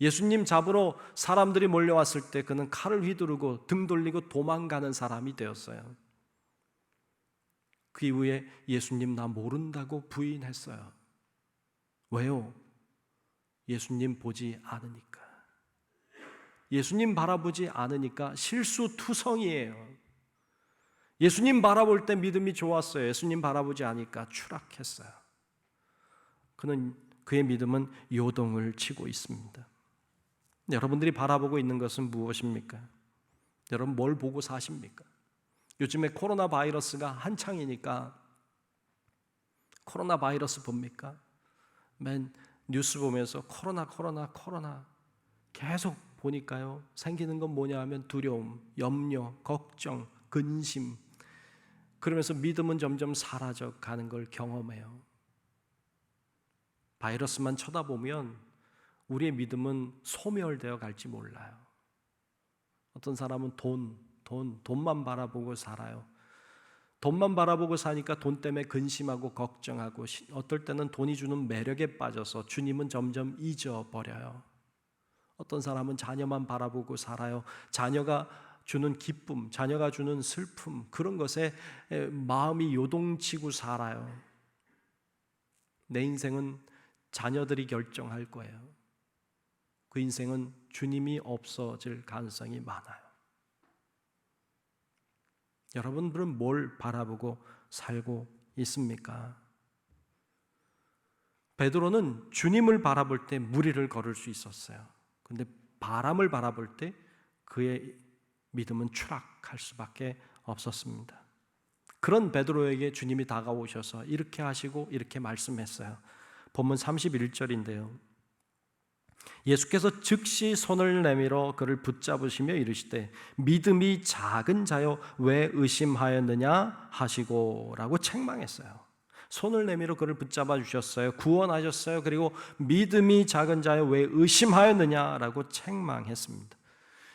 예수님 잡으러 사람들이 몰려왔을 때 그는 칼을 휘두르고 등 돌리고 도망가는 사람이 되었어요. 그 이후에 예수님 나 모른다고 부인했어요. 왜요? 예수님 보지 않으니까. 예수님 바라보지 않으니까 실수투성이에요. 예수님 바라볼 때 믿음이 좋았어요. 예수님 바라보지 않으니까 추락했어요. 그의 믿음은 요동을 치고 있습니다. 여러분들이 바라보고 있는 것은 무엇입니까? 여러분 뭘 보고 사십니까? 요즘에 코로나 바이러스가 한창이니까 코로나 바이러스 봅니까? 맨 뉴스 보면서 코로나 계속 보니까요. 생기는 건 뭐냐 하면 두려움, 염려, 걱정, 근심. 그러면서 믿음은 점점 사라져 가는 걸 경험해요. 바이러스만 쳐다보면 우리의 믿음은 소멸되어 갈지 몰라요. 어떤 사람은 돈만 바라보고 살아요. 돈만 바라보고 사니까 돈 때문에 근심하고 걱정하고 어떨 때는 돈이 주는 매력에 빠져서 주님은 점점 잊어버려요. 어떤 사람은 자녀만 바라보고 살아요. 자녀가 주는 기쁨, 자녀가 주는 슬픔, 그런 것에 마음이 요동치고 살아요. 내 인생은 자녀들이 결정할 거예요. 그 인생은 주님이 없어질 가능성이 많아요. 여러분들은 뭘 바라보고 살고 있습니까? 베드로는 주님을 바라볼 때 무리를 걸을 수 있었어요. 그런데 바람을 바라볼 때 그의 믿음은 추락할 수밖에 없었습니다. 그런 베드로에게 주님이 다가오셔서 이렇게 하시고 이렇게 말씀했어요. 본문 31절인데요. 예수께서 즉시 손을 내밀어 그를 붙잡으시며 이르시되 믿음이 작은 자여 왜 의심하였느냐 하시고 라고 책망했어요. 손을 내밀어 그를 붙잡아 주셨어요. 구원하셨어요. 그리고 믿음이 작은 자여 왜 의심하였느냐라고 책망했습니다.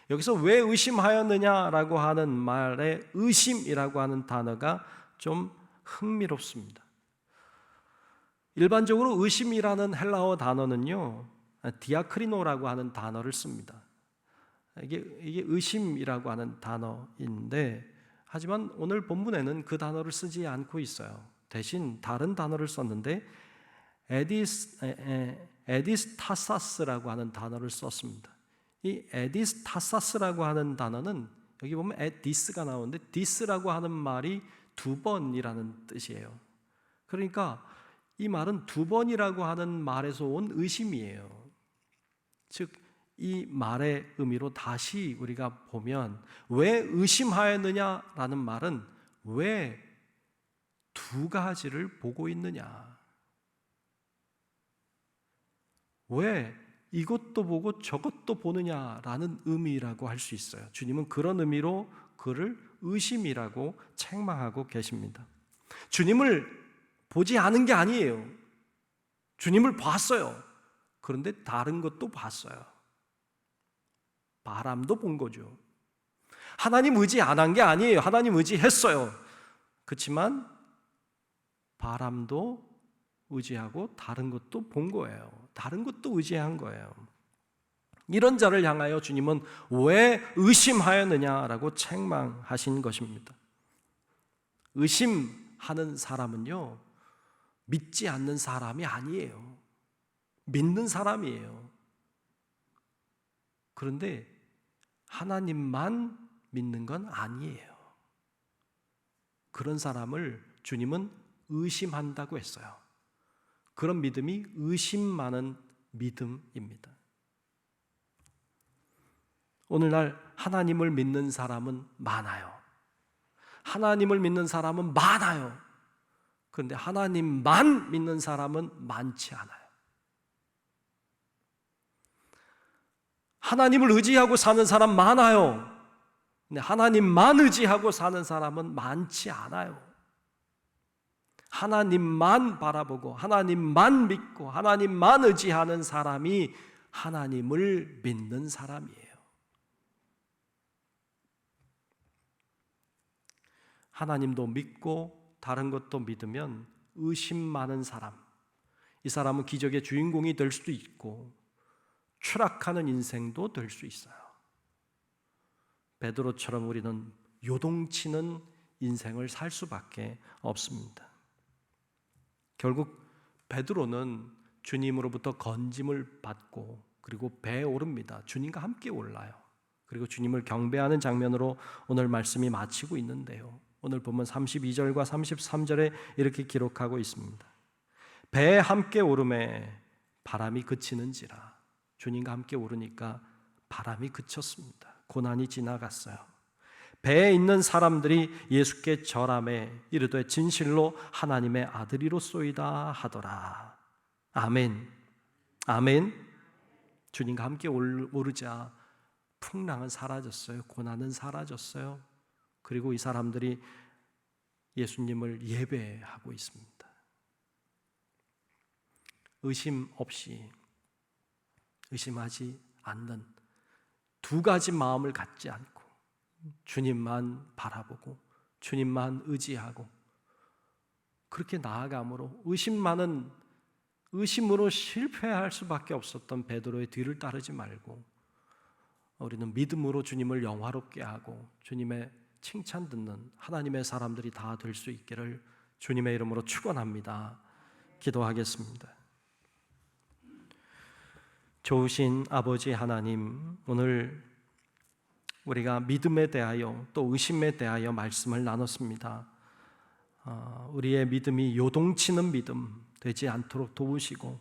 여기서 왜 의심하였느냐라고 하는 말에 의심이라고 하는 단어가 좀 흥미롭습니다. 일반적으로 의심이라는 헬라어 단어는요, 디아크리노라고 하는 단어를 씁니다. 이게 의심이라고 하는 단어인데, 하지만 오늘 본문에는 그 단어를 쓰지 않고 있어요. 대신 다른 단어를 썼는데 에디스타사스라고 하는 단어를 썼습니다. 이 에디스타사스라고 하는 단어는 여기 보면 에디스가 나오는데 디스라고 하는 말이 두 번이라는 뜻이에요. 그러니까 이 말은 두 번이라고 하는 말에서 온 의심이에요. 즉 이 말의 의미로 다시 우리가 보면 왜 의심하였느냐라는 말은 왜 두 가지를 보고 있느냐, 왜 이것도 보고 저것도 보느냐라는 의미라고 할 수 있어요. 주님은 그런 의미로 그를 의심이라고 책망하고 계십니다. 주님을 보지 않은 게 아니에요. 주님을 봤어요. 그런데 다른 것도 봤어요. 바람도 본 거죠. 하나님 의지 안 한 게 아니에요. 하나님 의지했어요. 그렇지만 바람도 의지하고 다른 것도 본 거예요. 다른 것도 의지한 거예요. 이런 자를 향하여 주님은 왜 의심하였느냐라고 책망하신 것입니다. 의심하는 사람은요, 믿지 않는 사람이 아니에요. 믿는 사람이에요. 그런데 하나님만 믿는 건 아니에요. 그런 사람을 주님은 의심한다고 했어요. 그런 믿음이 의심 많은 믿음입니다. 오늘날 하나님을 믿는 사람은 많아요. 하나님을 믿는 사람은 많아요. 그런데 하나님만 믿는 사람은 많지 않아요. 하나님을 의지하고 사는 사람 많아요. 근데 하나님만 의지하고 사는 사람은 많지 않아요. 하나님만 바라보고 하나님만 믿고 하나님만 의지하는 사람이 하나님을 믿는 사람이에요. 하나님도 믿고 다른 것도 믿으면 의심 많은 사람, 이 사람은 기적의 주인공이 될 수도 있고 추락하는 인생도 될 수 있어요. 베드로처럼 우리는 요동치는 인생을 살 수밖에 없습니다. 결국 베드로는 주님으로부터 건짐을 받고 그리고 배에 오릅니다. 주님과 함께 올라요. 그리고 주님을 경배하는 장면으로 오늘 말씀이 마치고 있는데요. 오늘 보면 32절과 33절에 이렇게 기록하고 있습니다. 배에 함께 오름에 바람이 그치는지라. 주님과 함께 오르니까 바람이 그쳤습니다. 고난이 지나갔어요. 배에 있는 사람들이 예수께 절하매 이르되 진실로 하나님의 아들이로소이다 하더라. 아멘. 아멘. 주님과 함께 오르자 풍랑은 사라졌어요. 고난은 사라졌어요. 그리고 이 사람들이 예수님을 예배하고 있습니다. 의심 없이, 의심하지 않는 두 가지 마음을 갖지 않고 주님만 바라보고 주님만 의지하고 그렇게 나아감으로 의심으로 실패할 수밖에 없었던 베드로의 뒤를 따르지 말고 우리는 믿음으로 주님을 영화롭게 하고 주님의 칭찬 듣는 하나님의 사람들이 다 될 수 있기를 주님의 이름으로 축원합니다. 기도하겠습니다. 좋으신 아버지 하나님, 오늘 우리가 믿음에 대하여 또 의심에 대하여 말씀을 나눴습니다. 우리의 믿음이 요동치는 믿음 되지 않도록 도우시고,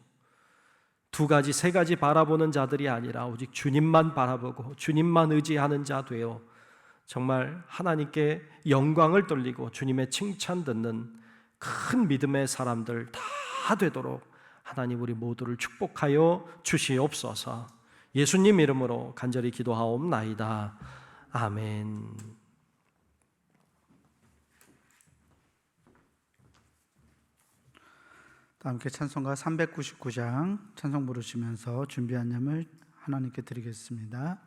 두 가지, 세 가지 바라보는 자들이 아니라 오직 주님만 바라보고 주님만 의지하는 자 되어 정말 하나님께 영광을 돌리고 주님의 칭찬 듣는 큰 믿음의 사람들 다 되도록 하나님 우리 모두를 축복하여 주시옵소서. 예수님 이름으로 간절히 기도하옵나이다. 아멘. 함께 찬송가 399장 찬송 부르시면서 준비한 예물 하나님께 드리겠습니다.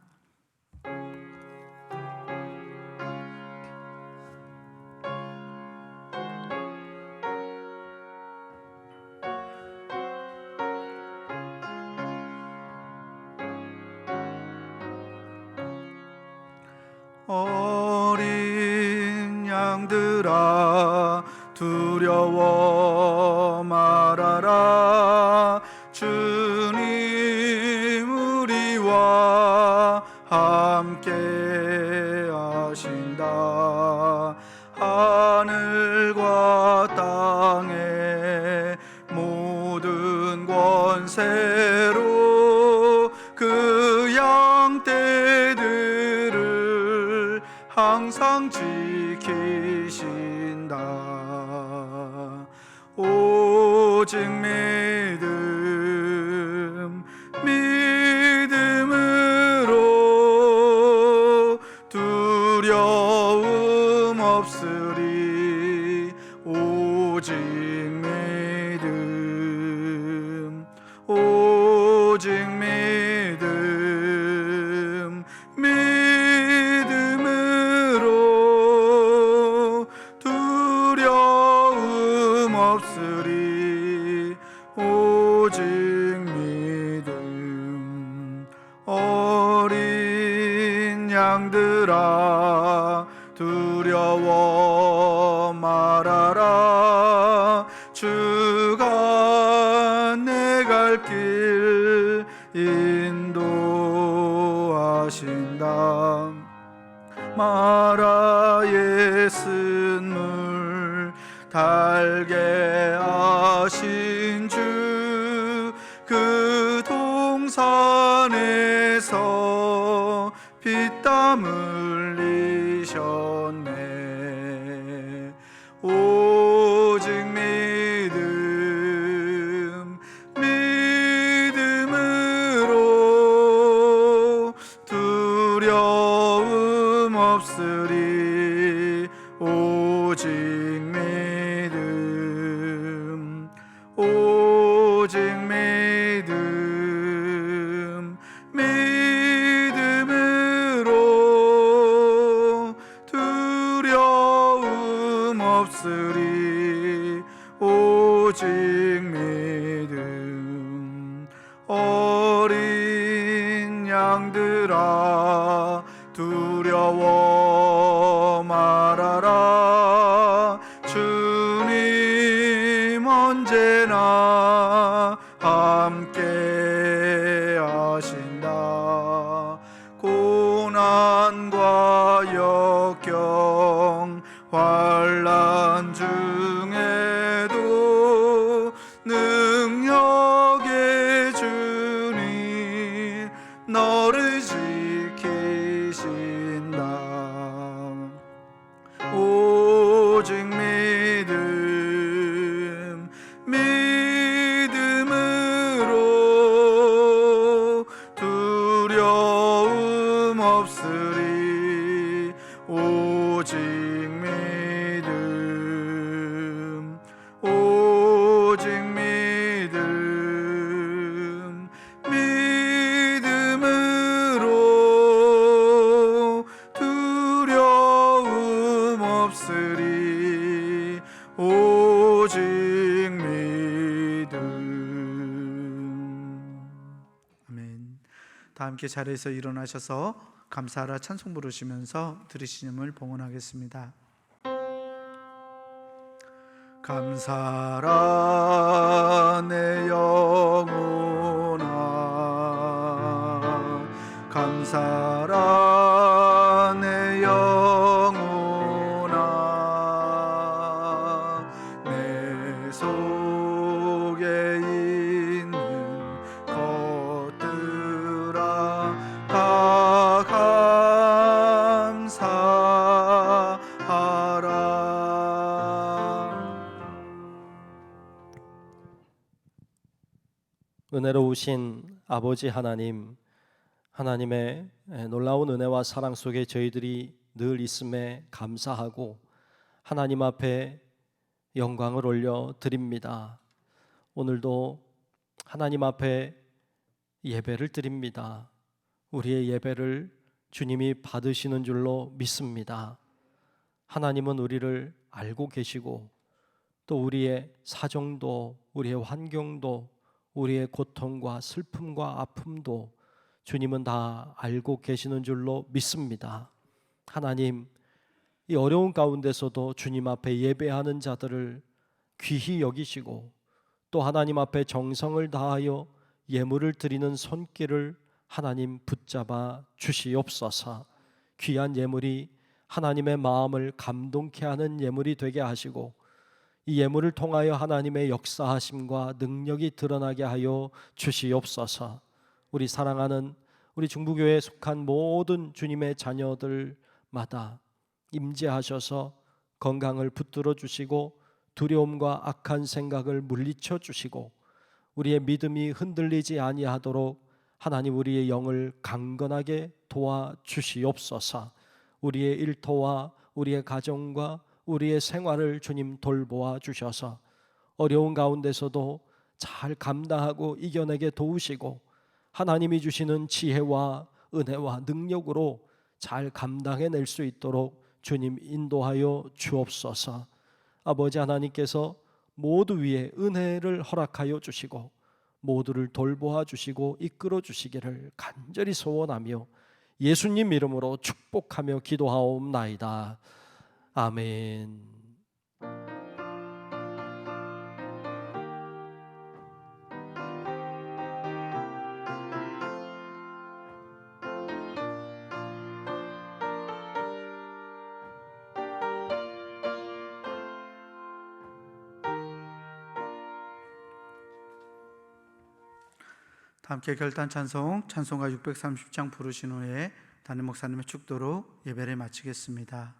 어린 양들아 두려워 말아라. 주님 우리와 함께 하신다. 하늘과 땅의 모든 권세로 그 양떼들을 항상 지키신다. 오직 믿음으로 두려움 없으리. 오직 믿음, 오직 믿음, 믿음으로 두려움 없으리. 오직 믿음. 어린 양들아 두려워 말아라. 주가 내 갈 길 인도하신다. 마라의 쓴물 달게 하신 주 그 동산에서 피땀 흘리셨네. 오직 믿음, 믿음으로 두려움 없으리. 오직 믿음, 오직 믿음, 믿음으로 두려움 없으리. 오직 믿음. 어린 양들아 두려워 말아라. 주님 언제나 함께 하신다. 고난과 역경 환난 중에도 능력의 주님 너를 지키신다. 오직 믿음, 믿음으로 두려움 없으리. 오직 믿음, 오직 믿음, 믿음으로 두려움 없으리. 오직 믿음. 아멘. 다 함께 자리에서 일어나셔서 감사하라 찬송 부르시면서 들으시님을 봉헌하겠습니다. 감사하라 내 영혼아, 감사하라 내 영혼아. 은혜로우신 아버지 하나님, 하나님의 놀라운 은혜와 사랑 속에 저희들이 늘 있음에 감사하고 하나님 앞에 영광을 올려 드립니다. 오늘도 하나님 앞에 예배를 드립니다. 우리의 예배를 주님이 받으시는 줄로 믿습니다. 하나님은 우리를 알고 계시고 또 우리의 사정도, 우리의 환경도, 우리의 고통과 슬픔과 아픔도 주님은 다 알고 계시는 줄로 믿습니다. 하나님, 이 어려운 가운데서도 주님 앞에 예배하는 자들을 귀히 여기시고 또 하나님 앞에 정성을 다하여 예물을 드리는 손길을 하나님 붙잡아 주시옵소서. 귀한 예물이 하나님의 마음을 감동케 하는 예물이 되게 하시고 이 예물을 통하여 하나님의 역사하심과 능력이 드러나게 하여 주시옵소서. 우리 사랑하는 우리 중부교회에 속한 모든 주님의 자녀들마다 임재하셔서 건강을 붙들어 주시고 두려움과 악한 생각을 물리쳐 주시고 우리의 믿음이 흔들리지 아니하도록 하나님 우리의 영을 강건하게 도와주시옵소서. 우리의 일터와 우리의 가정과 우리의 생활을 주님 돌보아 주셔서 어려운 가운데서도 잘 감당하고 이겨내게 도우시고 하나님이 주시는 지혜와 은혜와 능력으로 잘 감당해낼 수 있도록 주님 인도하여 주옵소서. 아버지 하나님께서 모두 위에 은혜를 허락하여 주시고 모두를 돌보아 주시고 이끌어 주시기를 간절히 소원하며 예수님 이름으로 축복하며 기도하옵나이다. 아멘. 함께 결단 찬송가 630장 부르신 후에 담임 목사님의 축도로 예배를 마치겠습니다.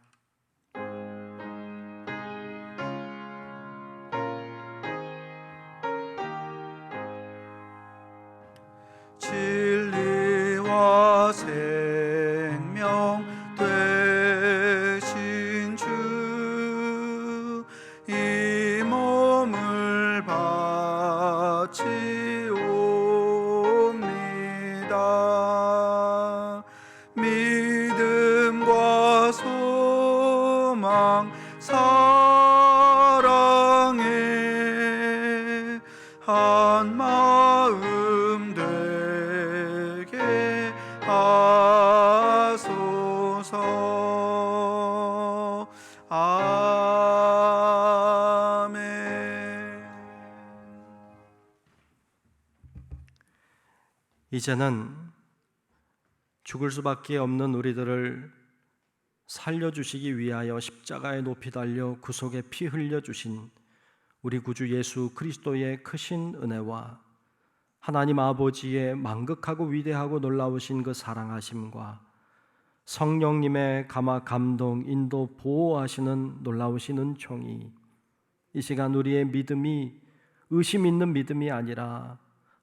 진리와 생명 되신 주, 이 몸을 바치옵니다. 믿음과 소망 사랑에 한 마음 되게 하소서. 아멘. 이제는 죽을 수밖에 없는 우리들을 살려주시기 위하여 십자가에 높이 달려 구속에 피 흘려주신 우리 구주 예수 그리스도의 크신 은혜와 하나님 아버지의 만극하고 위대하고 놀라우신 그 사랑하심과 성령님의 감화 감동 인도 보호하시는 놀라우신 은총이 이 시간 우리의 믿음이 의심 있는 믿음이 아니라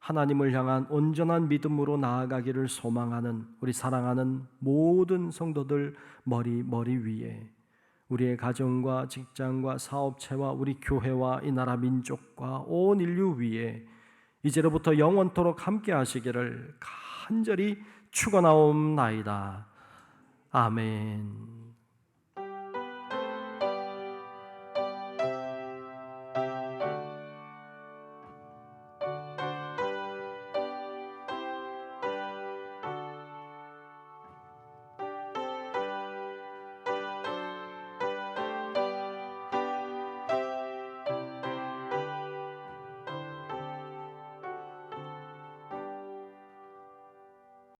하나님을 향한 온전한 믿음으로 나아가기를 소망하는 우리 사랑하는 모든 성도들 머리 위에 우리의 가정과 직장과 사업체와 우리 교회와 이 나라 민족과 온 인류 위에 이제로부터 영원토록 함께 하시기를 간절히 축원하옵나이다. 아멘.